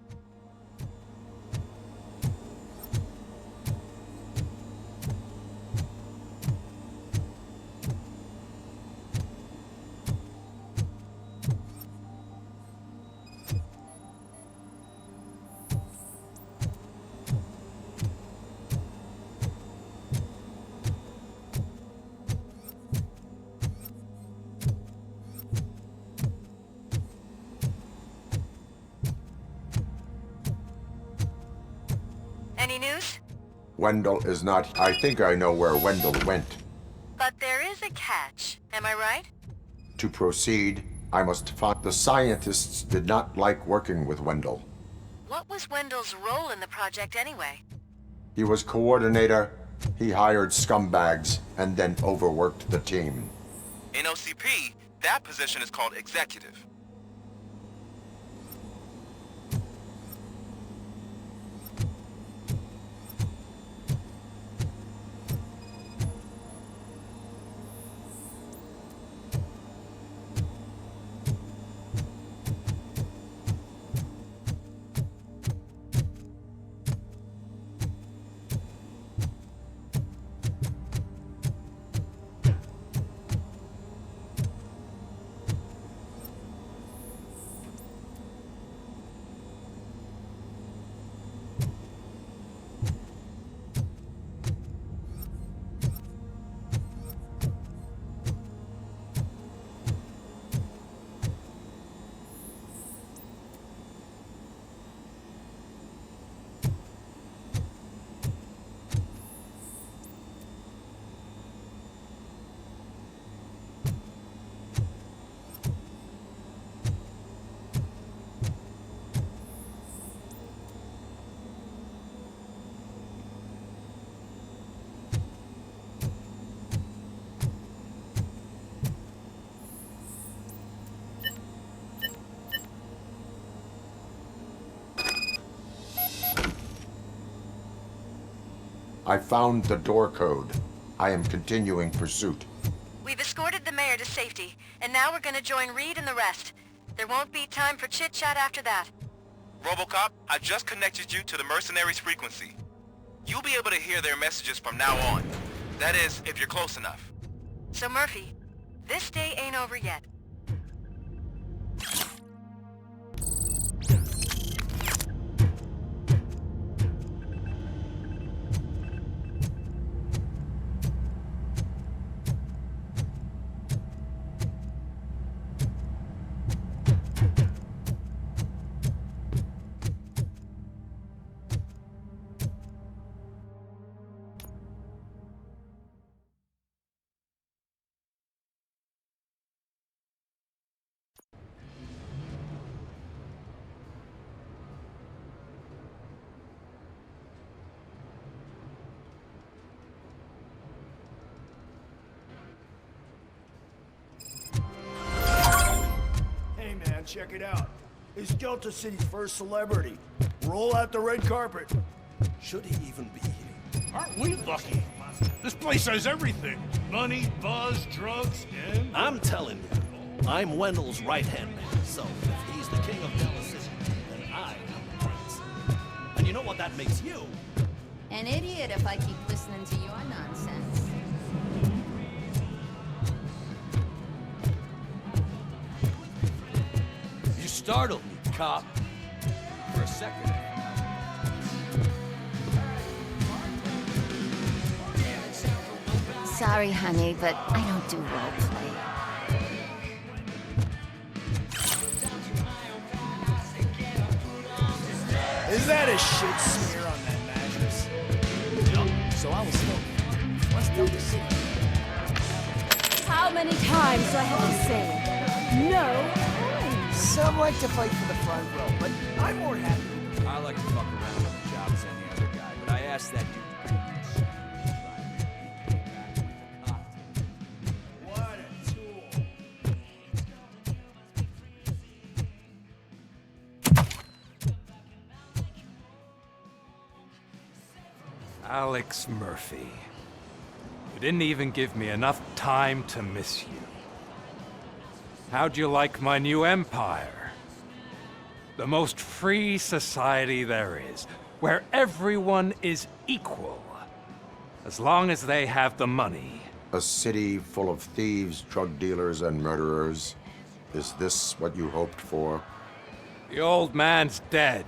Any news? Wendell is not... I think I know where Wendell went. But there is a catch. Am I right? To proceed, I must find... The scientists did not like working with Wendell. What was Wendell's role in the project anyway? He was coordinator, he hired scumbags, and then overworked the team. In OCP, that position is called executive. I found the door code. I am continuing pursuit. We've escorted the mayor to safety, and now we're gonna join Reed and the rest. There won't be time for chit-chat after that. Robocop, I just connected you to the mercenaries' frequency. You'll be able to hear their messages from now on. That is, if you're close enough. So Murphy, This day ain't over yet. Check it out. He's Delta City's first celebrity. Roll out the red carpet. Should he even be here? Aren't we lucky? This place has everything. Money, buzz, drugs, and... I'm telling you, I'm Wendell's right-hand man. So, if he's the king of Delta City, then I am the prince. And you know what that makes you? An idiot if I keep listening to your nonsense. You startled me, cop. For a second. Sorry, honey, but I don't do roleplay. Is that a shit smear on that mattress? So I was thinking, what's Delta City? How many times do I have to say it? No. Some like to fight for the front row, but I'm more happy. I like to fuck around with the job as any other guy, but I asked that dude to bring me shit. What a tool. Alex Murphy. You didn't even give me enough time to miss you. How'd you like my new empire? The most free society there is, where everyone is equal, as long as they have the money. A city full of thieves, drug dealers, and murderers. Is this what you hoped for? The old man's dead.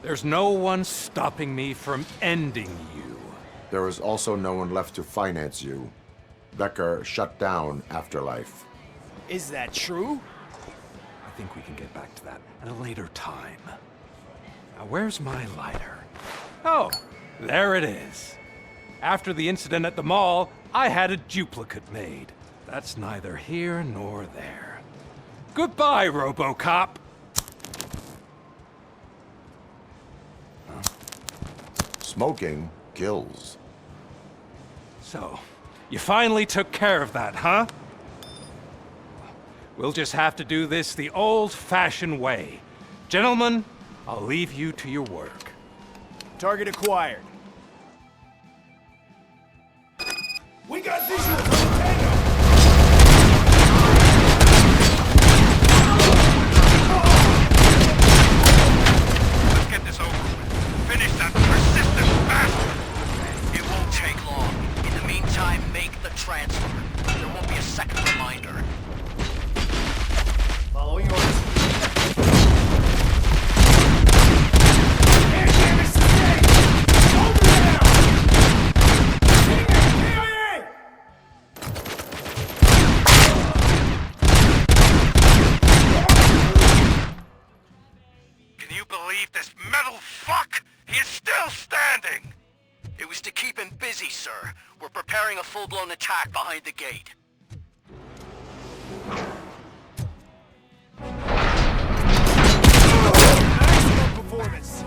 There's no one stopping me from ending you. There is also no one left to finance you. Becker shut down Afterlife. Is that true? I think we can get back to that at a later time. Now, where's my lighter? Oh, there it is. After the incident at the mall, I had a duplicate made. That's neither here nor there. Goodbye, Robocop! Smoking kills. So, you finally took care of that, huh? We'll just have to do this the old-fashioned way. Gentlemen, I'll leave you to your work. Target acquired. We got visuals on the tango! Let's get this over with. Finish that persistent bastard! It won't take long. In the meantime, make the transfer. There won't be a second reminder. Following orders. Can you believe this metal fuck? He is still standing! It was to keep him busy, sir. We're preparing a full-blown attack behind the gate. Maximum performance.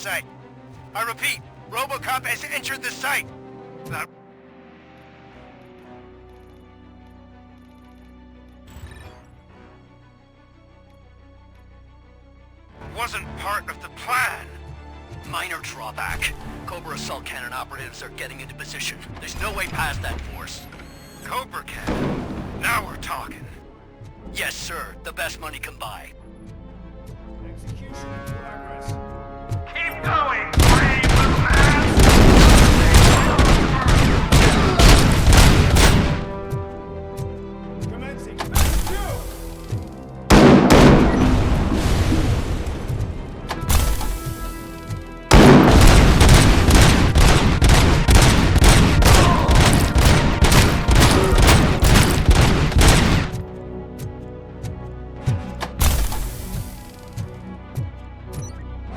site. I repeat, Robocop has entered the site. That wasn't part of the plan. Minor drawback. Cobra assault cannon operatives are getting into position. There's no way past that force. Cobra cannon? Now we're talking. Yes, sir. The best money can buy. Execution in progress. Keep going, brave little man! Commencing phase 2!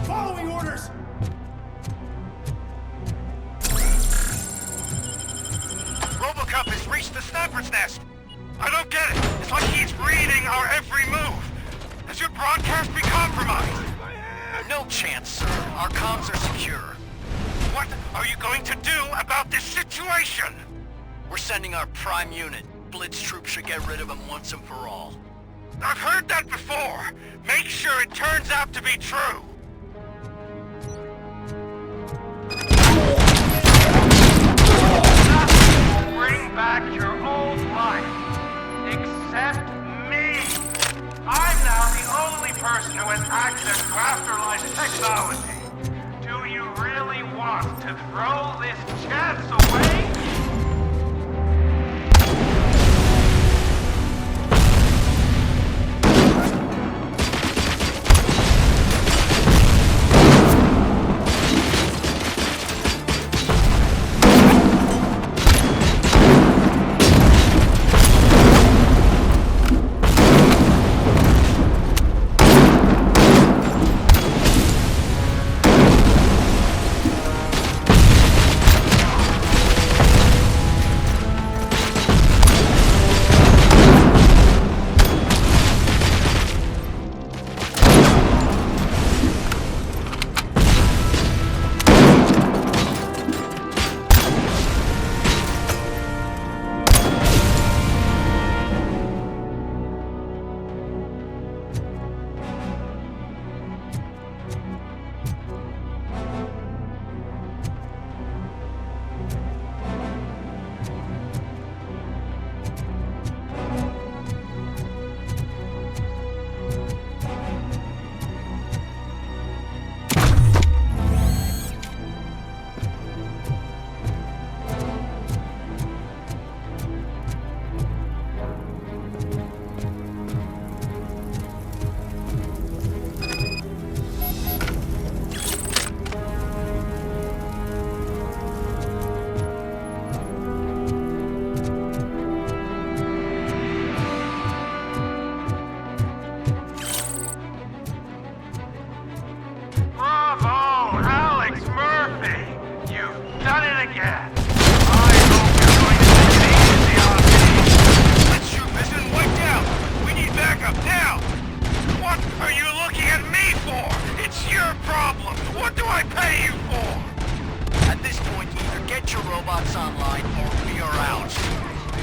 Following orders! Robocop has reached the sniper's nest! I don't get it! It's like he's reading our every move! Has your broadcast been compromised? No chance, sir. Our comms are secure. What are you going to do about this situation? We're sending our prime unit. Blitz troops should get rid of him once and for all. I've heard that before! Make sure it turns out to be true! Bring back your old life. Except me. I'm now the only person who has access to afterlife technology. Do you really want to throw this chance away?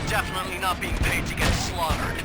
Definitely not being paid to get slaughtered.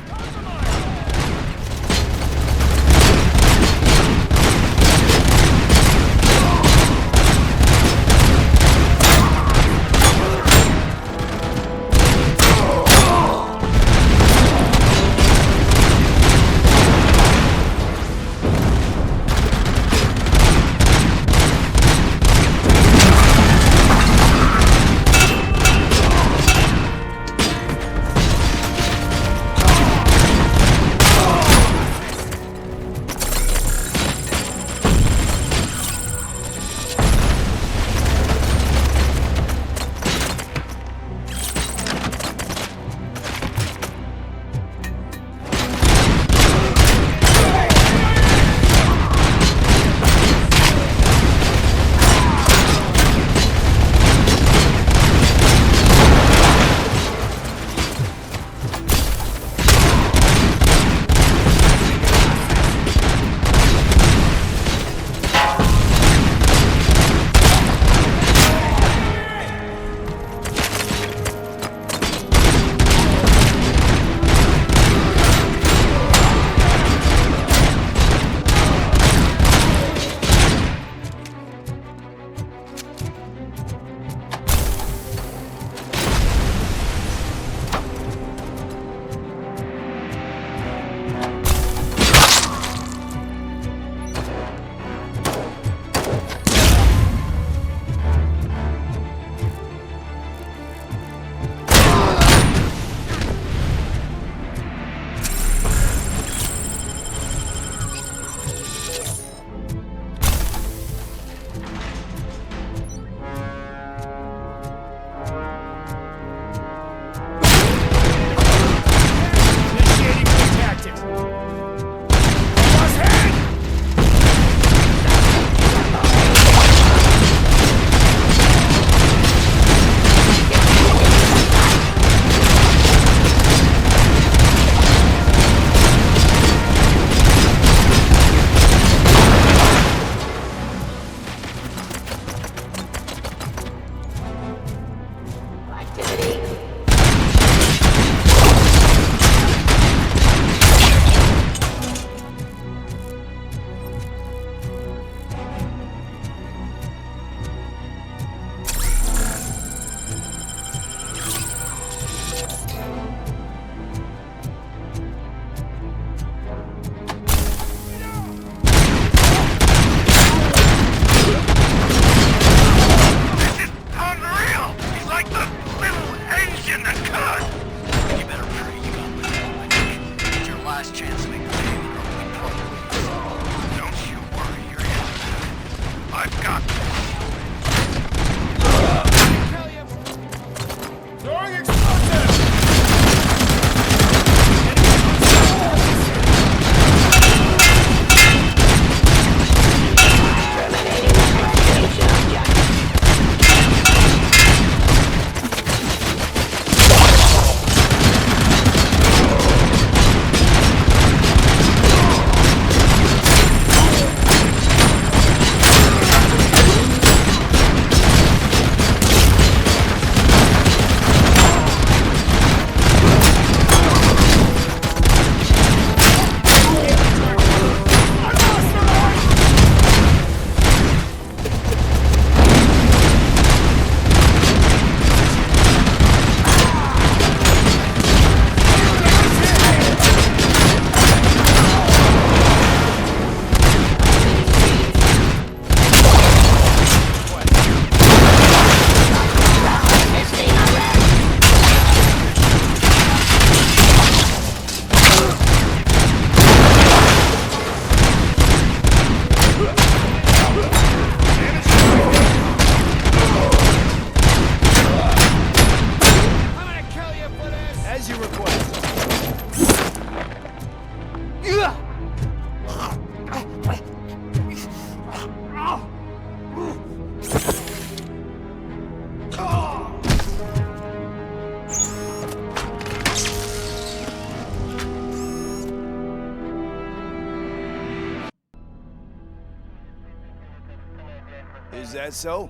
Is that so?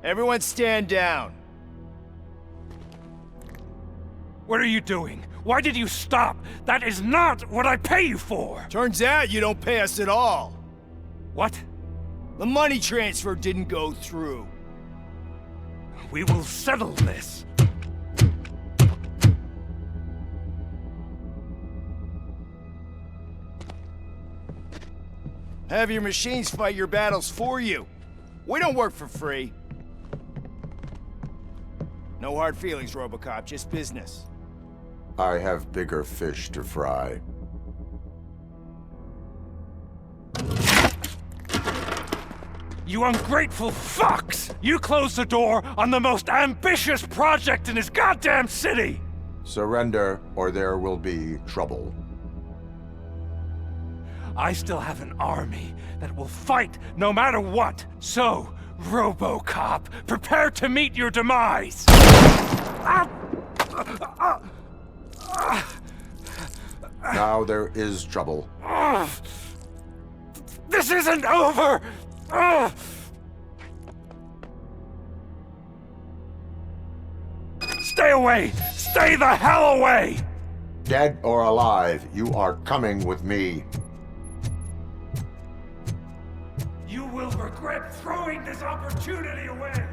Everyone stand down. What are you doing? Why did you stop? That is not what I pay you for! Turns out you don't pay us at all. What? The money transfer didn't go through. We will settle this. Have your machines fight your battles for you. We don't work for free. No hard feelings, Robocop, just business. I have bigger fish to fry. You ungrateful fucks! You closed the door on the most ambitious project in this goddamn city! Surrender, or there will be trouble. I still have an army that will fight no matter what. So, Robocop, prepare to meet your demise! Now there is trouble. This isn't over! Stay away! Stay the hell away! Dead or alive, you are coming with me. You will regret throwing this opportunity away!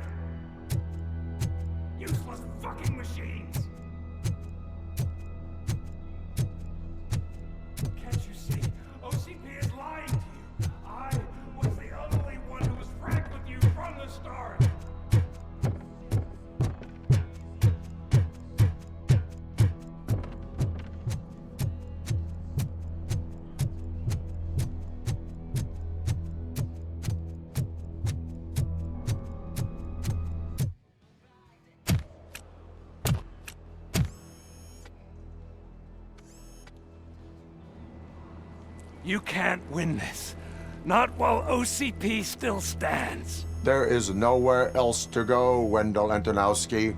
Useless fucking machines! Can't you see? OCP is lying to you! I was the only one who was frank with you from the start! You can't win this. Not while OCP still stands. There is nowhere else to go, Wendell Antonowski.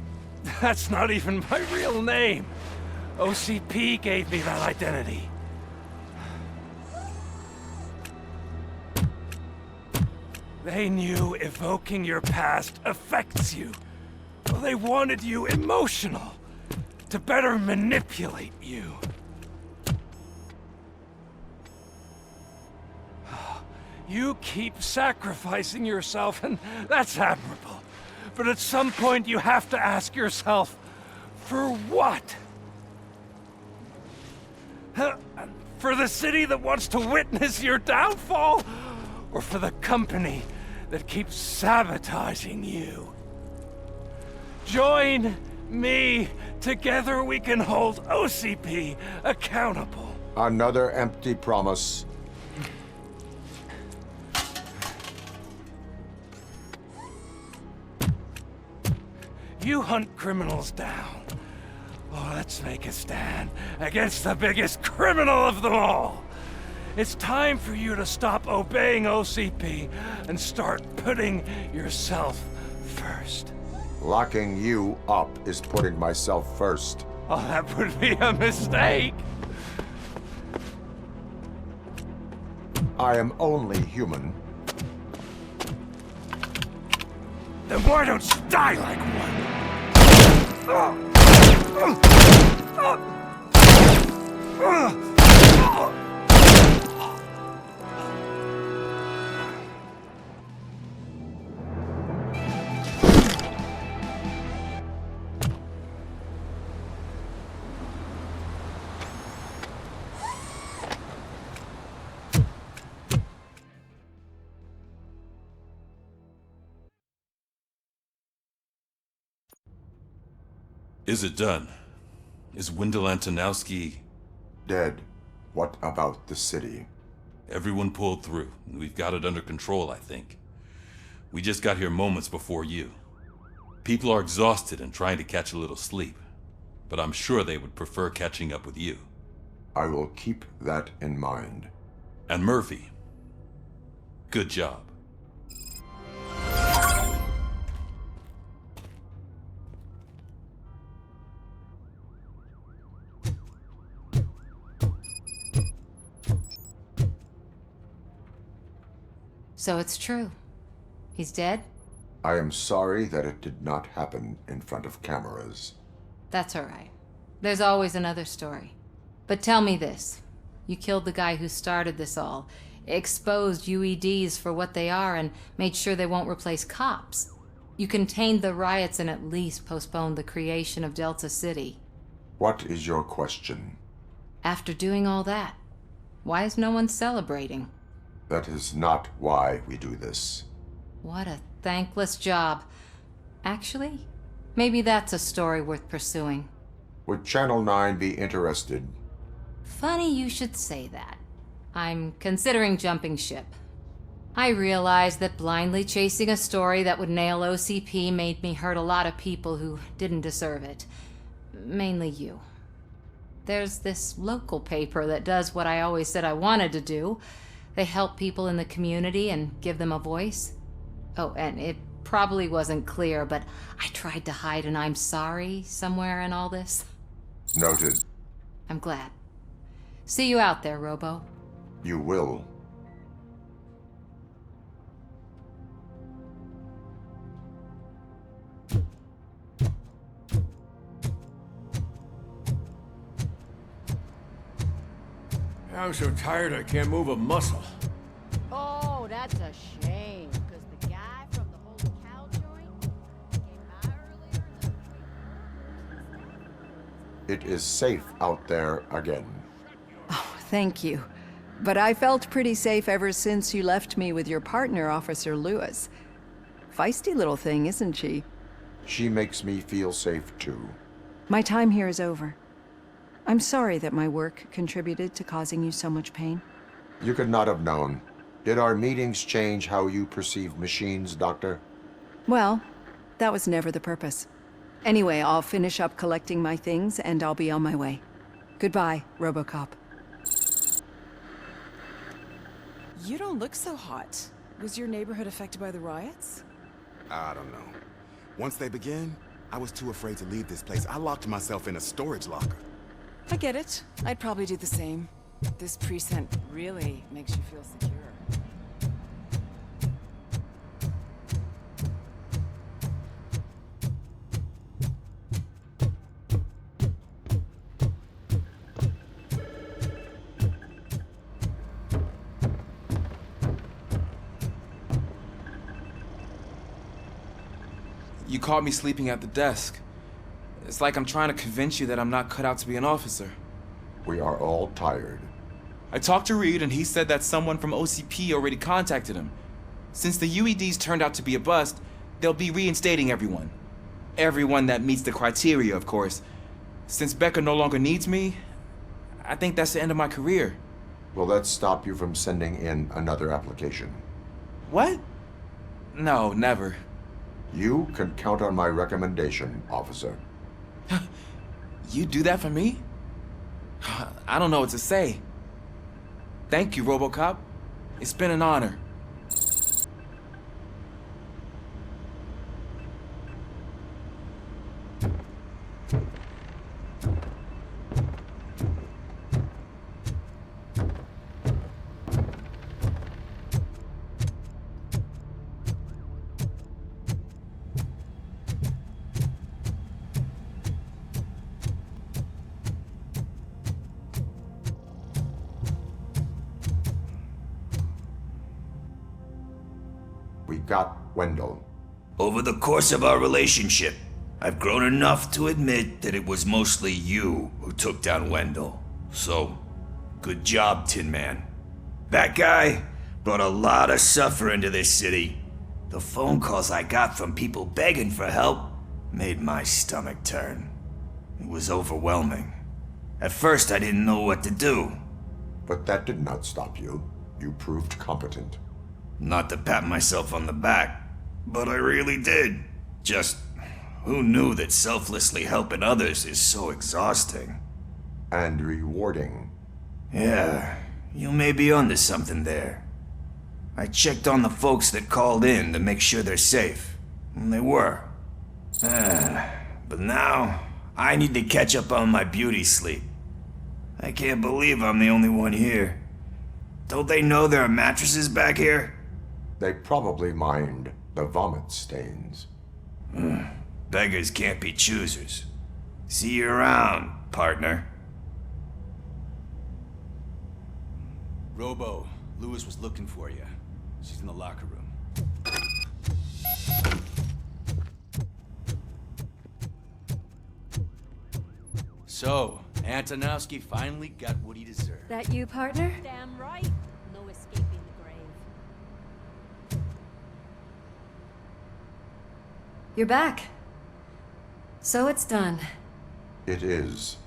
That's not even my real name. OCP gave me that identity. They knew evoking your past affects you. Well, they wanted you emotional, to better manipulate you. You keep sacrificing yourself, and that's admirable. But at some point you have to ask yourself, for what? For the city that wants to witness your downfall? Or for the company that keeps sabotaging you? Join me. Together we can hold OCP accountable. Another empty promise. You hunt criminals down. Oh, let's make a stand against the biggest criminal of them all. It's time for you to stop obeying OCP and start putting yourself first. Locking you up is putting myself first. Oh, that would be a mistake. I am only human. Then why don't you die like one? Is it done? Is Wendell Antonowski... dead? What about the city? Everyone pulled through. We've got it under control, I think. We just got here moments before you. People are exhausted and trying to catch a little sleep. But I'm sure they would prefer catching up with you. I will keep that in mind. And Murphy, good job. So it's true. He's dead? I am sorry that it did not happen in front of cameras. That's all right. There's always another story. But tell me this. You killed the guy who started this all, exposed UEDs for what they are, and made sure they won't replace cops. You contained the riots and at least postponed the creation of Delta City. What is your question? After doing all that, why is no one celebrating? That is not why we do this. What a thankless job. Actually, maybe that's a story worth pursuing. Would Channel 9 be interested? Funny you should say that. I'm considering jumping ship. I realize that blindly chasing a story that would nail OCP made me hurt a lot of people who didn't deserve it. Mainly you. There's this local paper that does what I always said I wanted to do. They help people in the community and give them a voice. Oh, and it probably wasn't clear, but I tried to hide an I'm sorry somewhere in all this. Noted. I'm glad. See you out there, Robo. You will. I'm so tired I can't move a muscle. Oh, that's a shame, because the guy from the Holy Cow joint came by earlier and It is safe out there again. Oh, thank you. But I felt pretty safe ever since you left me with your partner, Officer Lewis. Feisty little thing, isn't she? She makes me feel safe too. My time here is over. I'm sorry that my work contributed to causing you so much pain. You could not have known. Did our meetings change how you perceive machines, Doctor? Well, that was never the purpose. Anyway, I'll finish up collecting my things and I'll be on my way. Goodbye, Robocop. You don't look so hot. Was your neighborhood affected by the riots? I don't know. Once they began, I was too afraid to leave this place. I locked myself in a storage locker. I get it. I'd probably do the same. This precinct really makes you feel secure. You caught me sleeping at the desk. It's like I'm trying to convince you that I'm not cut out to be an officer. We are all tired. I talked to Reed and he said that someone from OCP already contacted him. Since the UEDs turned out to be a bust, they'll be reinstating everyone. Everyone that meets the criteria, of course. Since Becca no longer needs me, I think that's the end of my career. Will that stop you from sending in another application? What? No, never. You can count on my recommendation, officer. You do that for me? I don't know what to say. Thank you, Robocop. It's been an honor. We got Wendell. Over the course of our relationship, I've grown enough to admit that it was mostly you who took down Wendell. So, good job, Tin Man. That guy brought a lot of suffering to this city. The phone calls I got from people begging for help made my stomach turn. It was overwhelming. At first, I didn't know what to do. But that did not stop you. You proved competent. Not to pat myself on the back, but I really did. Just, who knew that selflessly helping others is so exhausting? And rewarding. Yeah, you may be onto something there. I checked on the folks that called in to make sure they're safe, and they were. But now, I need to catch up on my beauty sleep. I can't believe I'm the only one here. Don't they know there are mattresses back here? They probably mined the vomit stains. Beggars can't be choosers. See you around, partner. Robo, Lewis was looking for you. She's in the locker room. So, Antonowski finally got what he deserved. That you, partner? Damn right. No escaping the grave. You're back. So it's done. It is.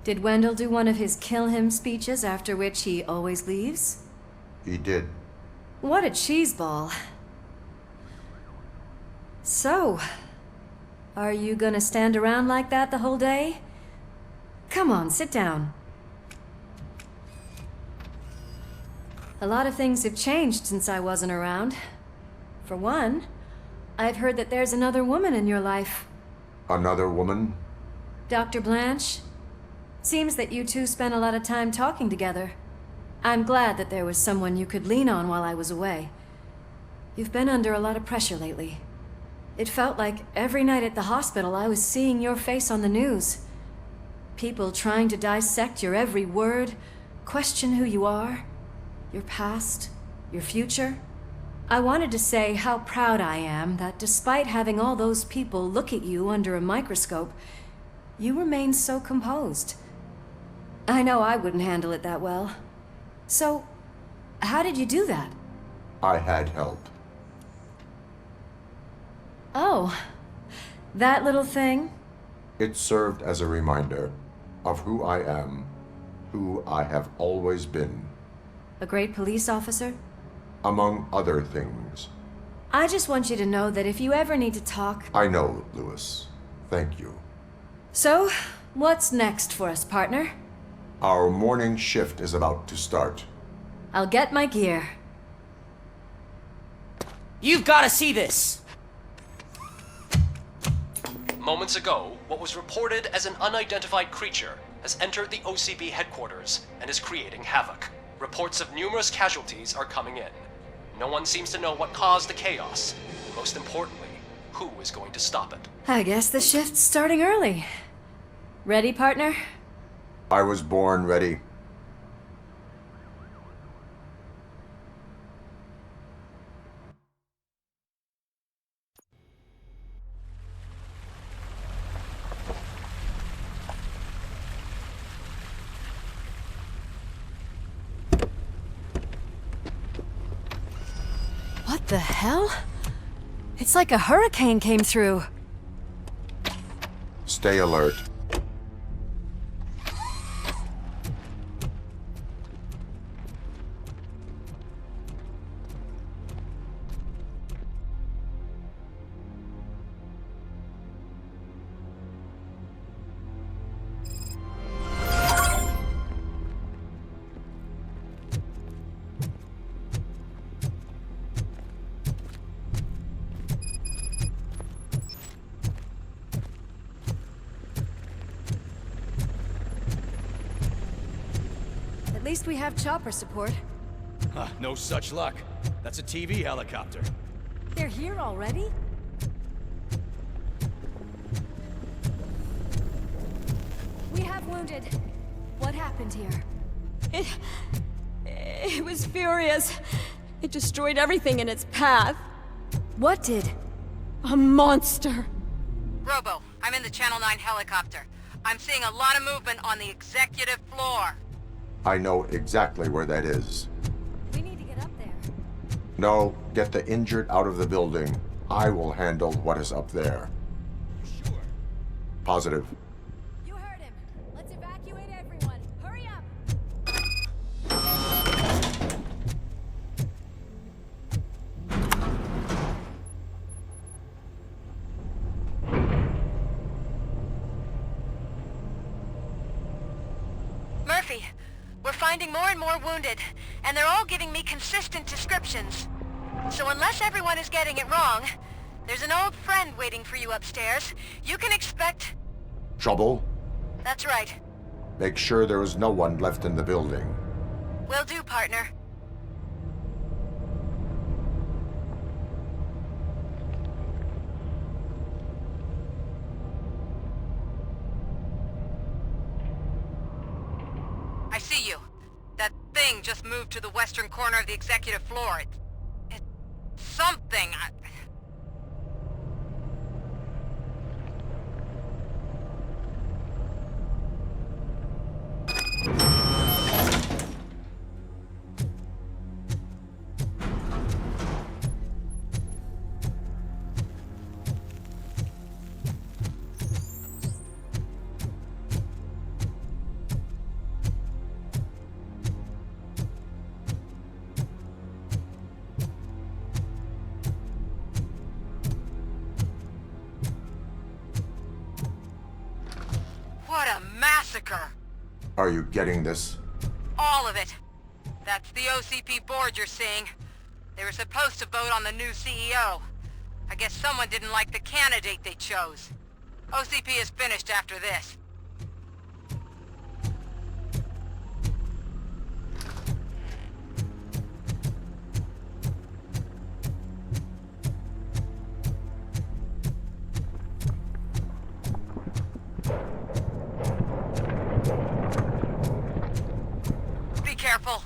Did Wendell do one of his kill him speeches after which he always leaves? He did. What a cheeseball. So, are you gonna stand around like that the whole day? Come on, sit down. A lot of things have changed since I wasn't around. For one, I've heard that there's another woman in your life. Another woman? Dr. Blanche? Seems that you two spent a lot of time talking together. I'm glad that there was someone you could lean on while I was away. You've been under a lot of pressure lately. It felt like every night at the hospital I was seeing your face on the news. People trying to dissect your every word, question who you are, your past, your future. I wanted to say how proud I am that despite having all those people look at you under a microscope, you remain so composed. I know I wouldn't handle it that well. So, how did you do that? I had help. Oh, that little thing? It served as a reminder of who I am, who I have always been. A great police officer? Among other things. I just want you to know that if you ever need to talk... I know, Lewis. Thank you. So, what's next for us, partner? Our morning shift is about to start. I'll get my gear. You've got to see this! Moments ago, what was reported as an unidentified creature has entered the OCP headquarters and is creating havoc. Reports of numerous casualties are coming in. No one seems to know what caused the chaos. Most importantly, who is going to stop it? I guess the shift's starting early. Ready, partner? I was born ready. What the hell? It's like a hurricane came through. Stay alert. At least we have chopper support. No such luck. That's a TV helicopter. They're here already? We have wounded. What happened here? It was furious. It destroyed everything in its path. What did? A monster. Robo, I'm in the Channel 9 helicopter. I'm seeing a lot of movement on the executive floor. I know exactly where that is. We need to get up there. No, get the injured out of the building. I will handle what is up there. Sure. Positive. You heard him. Let's evacuate everyone. Hurry up! Murphy, we're finding more and more wounded, and they're all giving me consistent descriptions. So unless everyone is getting it wrong, there's an old friend waiting for you upstairs. You can expect... Trouble? That's right. Make sure there is no one left in the building. Will do, partner. I see you. That thing just moved to the western corner of the executive floor. It's something. What a massacre! Are you getting this? All of it. That's the OCP board you're seeing. They were supposed to vote on the new CEO. I guess someone didn't like the candidate they chose. OCP is finished after this. Be careful.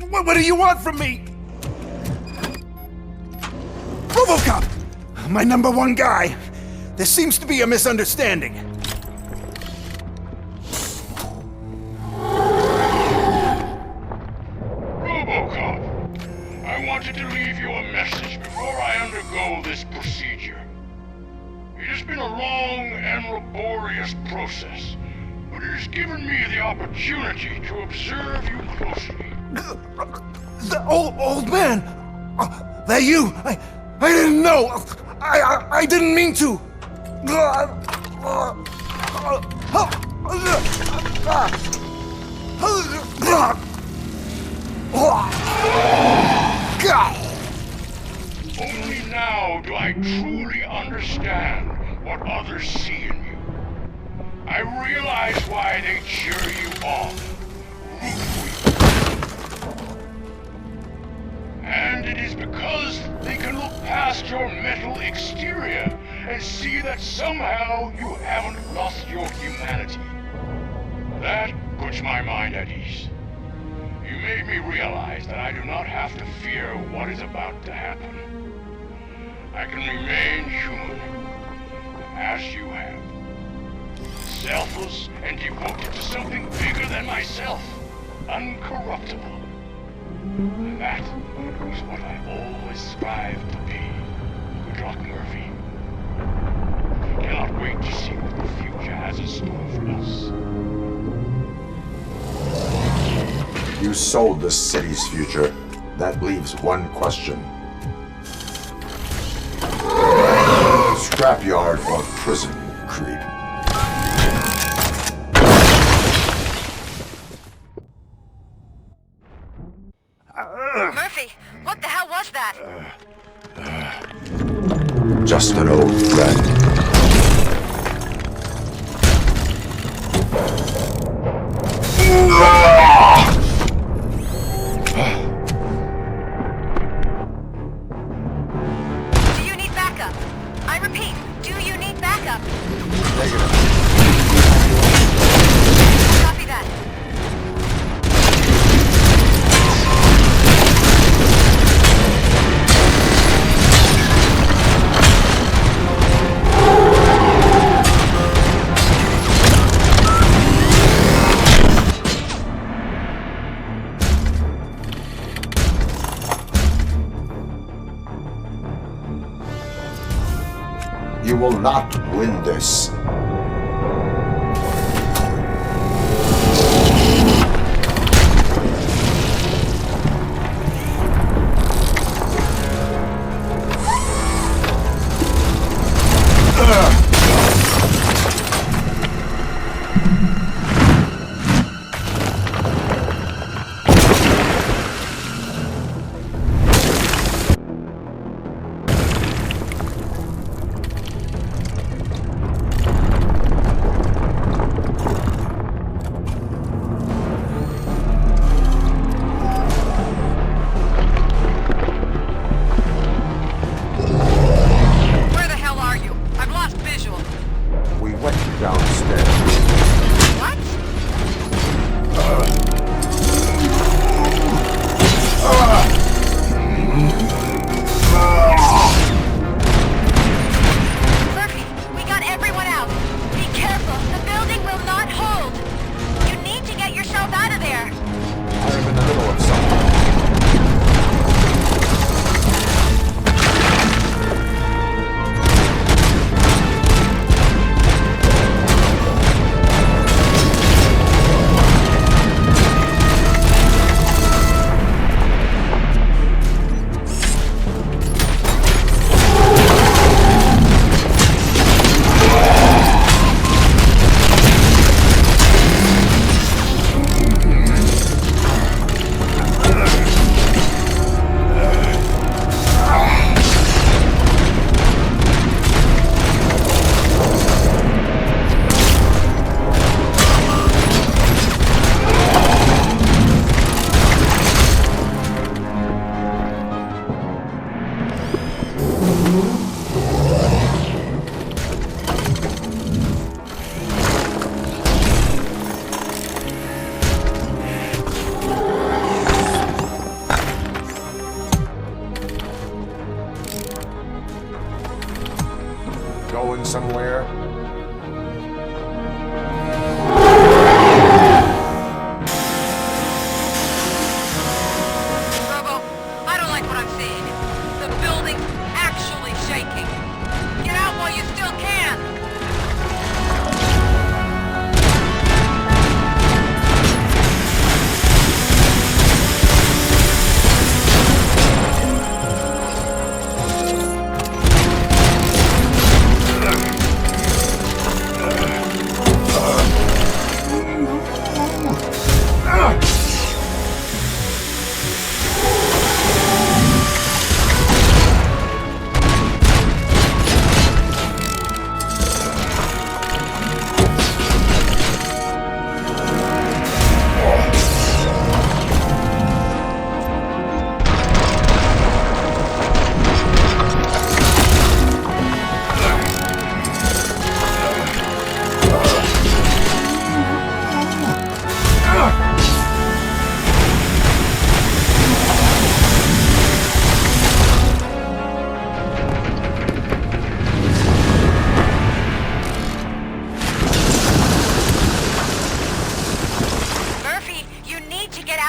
What do you want from me? Robocop! My #1 guy. There seems to be a misunderstanding. Robocop, I wanted to leave you a message before I undergo this procedure. It has been a long and laborious process, but it has given me the opportunity to observe you closely. The old man! That you! I didn't know! I didn't mean to! Only now do I truly understand what others see in you. I realize why they cheer you on, root for you. And it is because they can look past your metal exterior and see that somehow you haven't lost your humanity. That puts my mind at ease. You made me realize that I do not have to fear what is about to happen. I can remain human, as you have. Selfless and devoted to something bigger than myself. Uncorruptible. That was what I always strived to be. Good luck, Murphy. Cannot wait to see what the future has in store for us. You sold the city's future. That leaves one question. Scrapyard or prison, creep? Murphy, what the hell was that? Just an old friend. Do you need backup? I repeat, do you need backup? Negative. Copy that. You will not win this.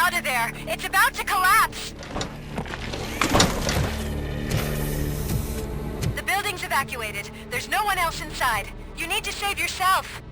out of there! It's about to collapse! The building's evacuated. There's no one else inside. You need to save yourself.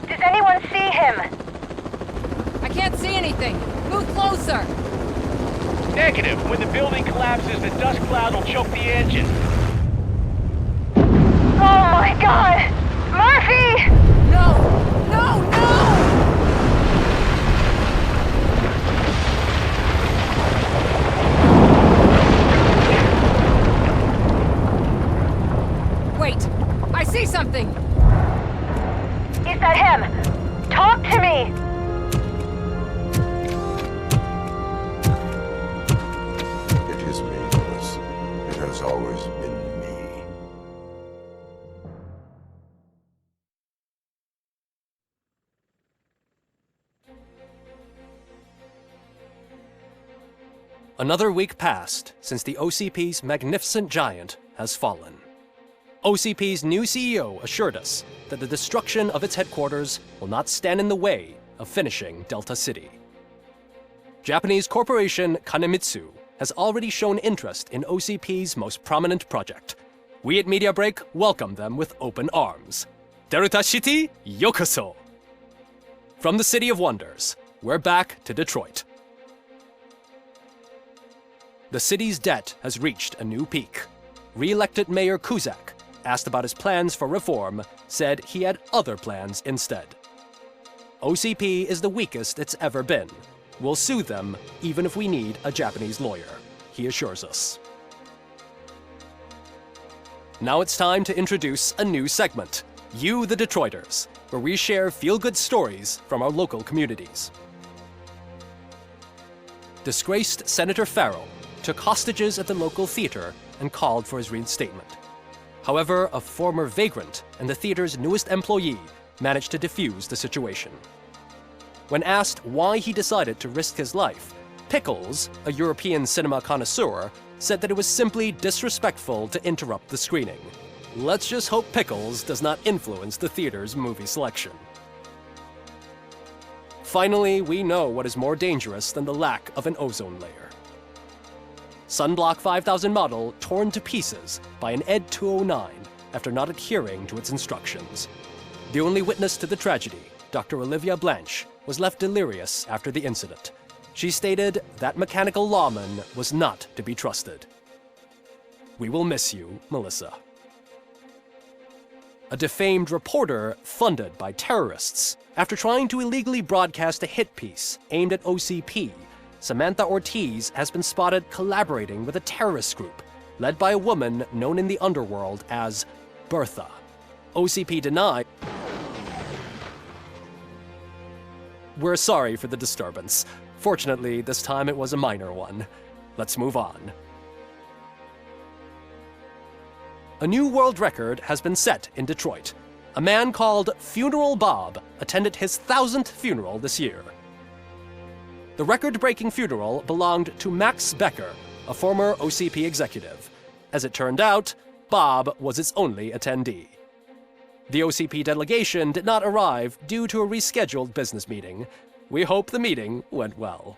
Does anyone see him? I can't see anything. Move closer. Negative. When the building collapses, the dust cloud will choke the engine. Oh my god! Murphy! No! No! No! Wait! I see something! Is that him? Talk to me! It is me, Louis. It has always been me. Another week passed since the OCP's magnificent giant has fallen. OCP's new CEO assured us that the destruction of its headquarters will not stand in the way of finishing Delta City. Japanese corporation Kanemitsu has already shown interest in OCP's most prominent project. We at Media Break welcome them with open arms. Delta City, yokoso! From the City of Wonders, we're back to Detroit. The city's debt has reached a new peak. Re-elected Mayor Kuzak, asked about his plans for reform, said he had other plans instead. OCP is the weakest it's ever been. We'll sue them even if we need a Japanese lawyer, he assures us. Now it's time to introduce a new segment, You the Detroiters, where we share feel-good stories from our local communities. Disgraced Senator Farrell took hostages at the local theater and called for his reinstatement. However, a former vagrant and the theater's newest employee managed to defuse the situation. When asked why he decided to risk his life, Pickles, a European cinema connoisseur, said that it was simply disrespectful to interrupt the screening. Let's just hope Pickles does not influence the theater's movie selection. Finally, we know what is more dangerous than the lack of an ozone layer. Sunblock 5000 model torn to pieces by an ED 209 after not adhering to its instructions. The only witness to the tragedy, Dr. Olivia Blanche, was left delirious after the incident. She stated that mechanical lawman was not to be trusted. We will miss you, Melissa. A defamed reporter funded by terrorists. After trying to illegally broadcast a hit piece aimed at OCP, Samantha Ortiz has been spotted collaborating with a terrorist group led by a woman known in the underworld as Bertha. OCP denied. We're sorry for the disturbance. Fortunately, this time it was a minor one. Let's move on. A new world record has been set in Detroit. A man called Funeral Bob attended his 1000th funeral this year. The record-breaking funeral belonged to Max Becker, a former OCP executive. As it turned out, Bob was its only attendee. The OCP delegation did not arrive due to a rescheduled business meeting. We hope the meeting went well.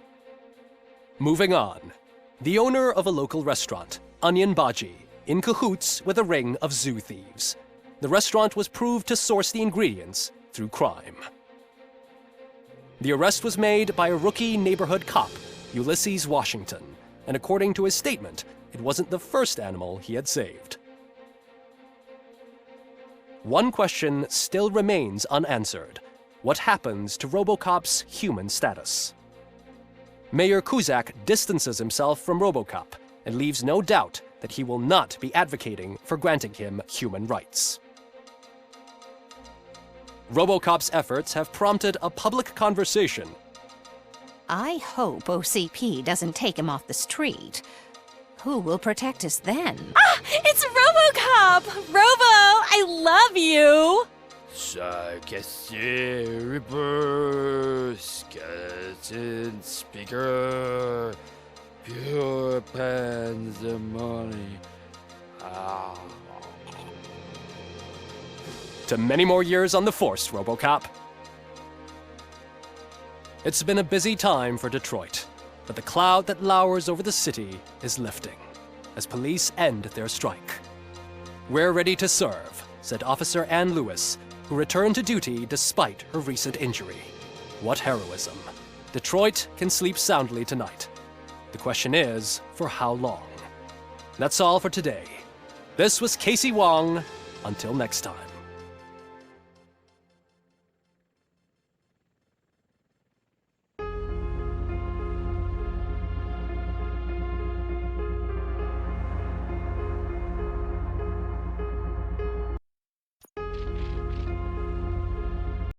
Moving on. The owner of a local restaurant, Onion Baji, in cahoots with a ring of zoo thieves. The restaurant was proved to source the ingredients through crime. The arrest was made by a rookie neighborhood cop, Ulysses Washington, and according to his statement, it wasn't the first animal he had saved. One question still remains unanswered. What happens to Robocop's human status? Mayor Kuzak distances himself from Robocop and leaves no doubt that he will not be advocating for granting him human rights. Robocop's efforts have prompted a public conversation. I hope OCP doesn't take him off the street. Who will protect us then? Ah! It's Robocop! Robo, I love you! Cassier, Ripper, skeleton, speaker, pure pandemonium. To many more years on the force, Robocop. It's been a busy time for Detroit, but the cloud that lowers over the city is lifting as police end their strike. "We're ready to serve," said Officer Ann Lewis, who returned to duty despite her recent injury. What heroism. Detroit can sleep soundly tonight. The question is, for how long? That's all for today. This was Casey Wong. Until next time.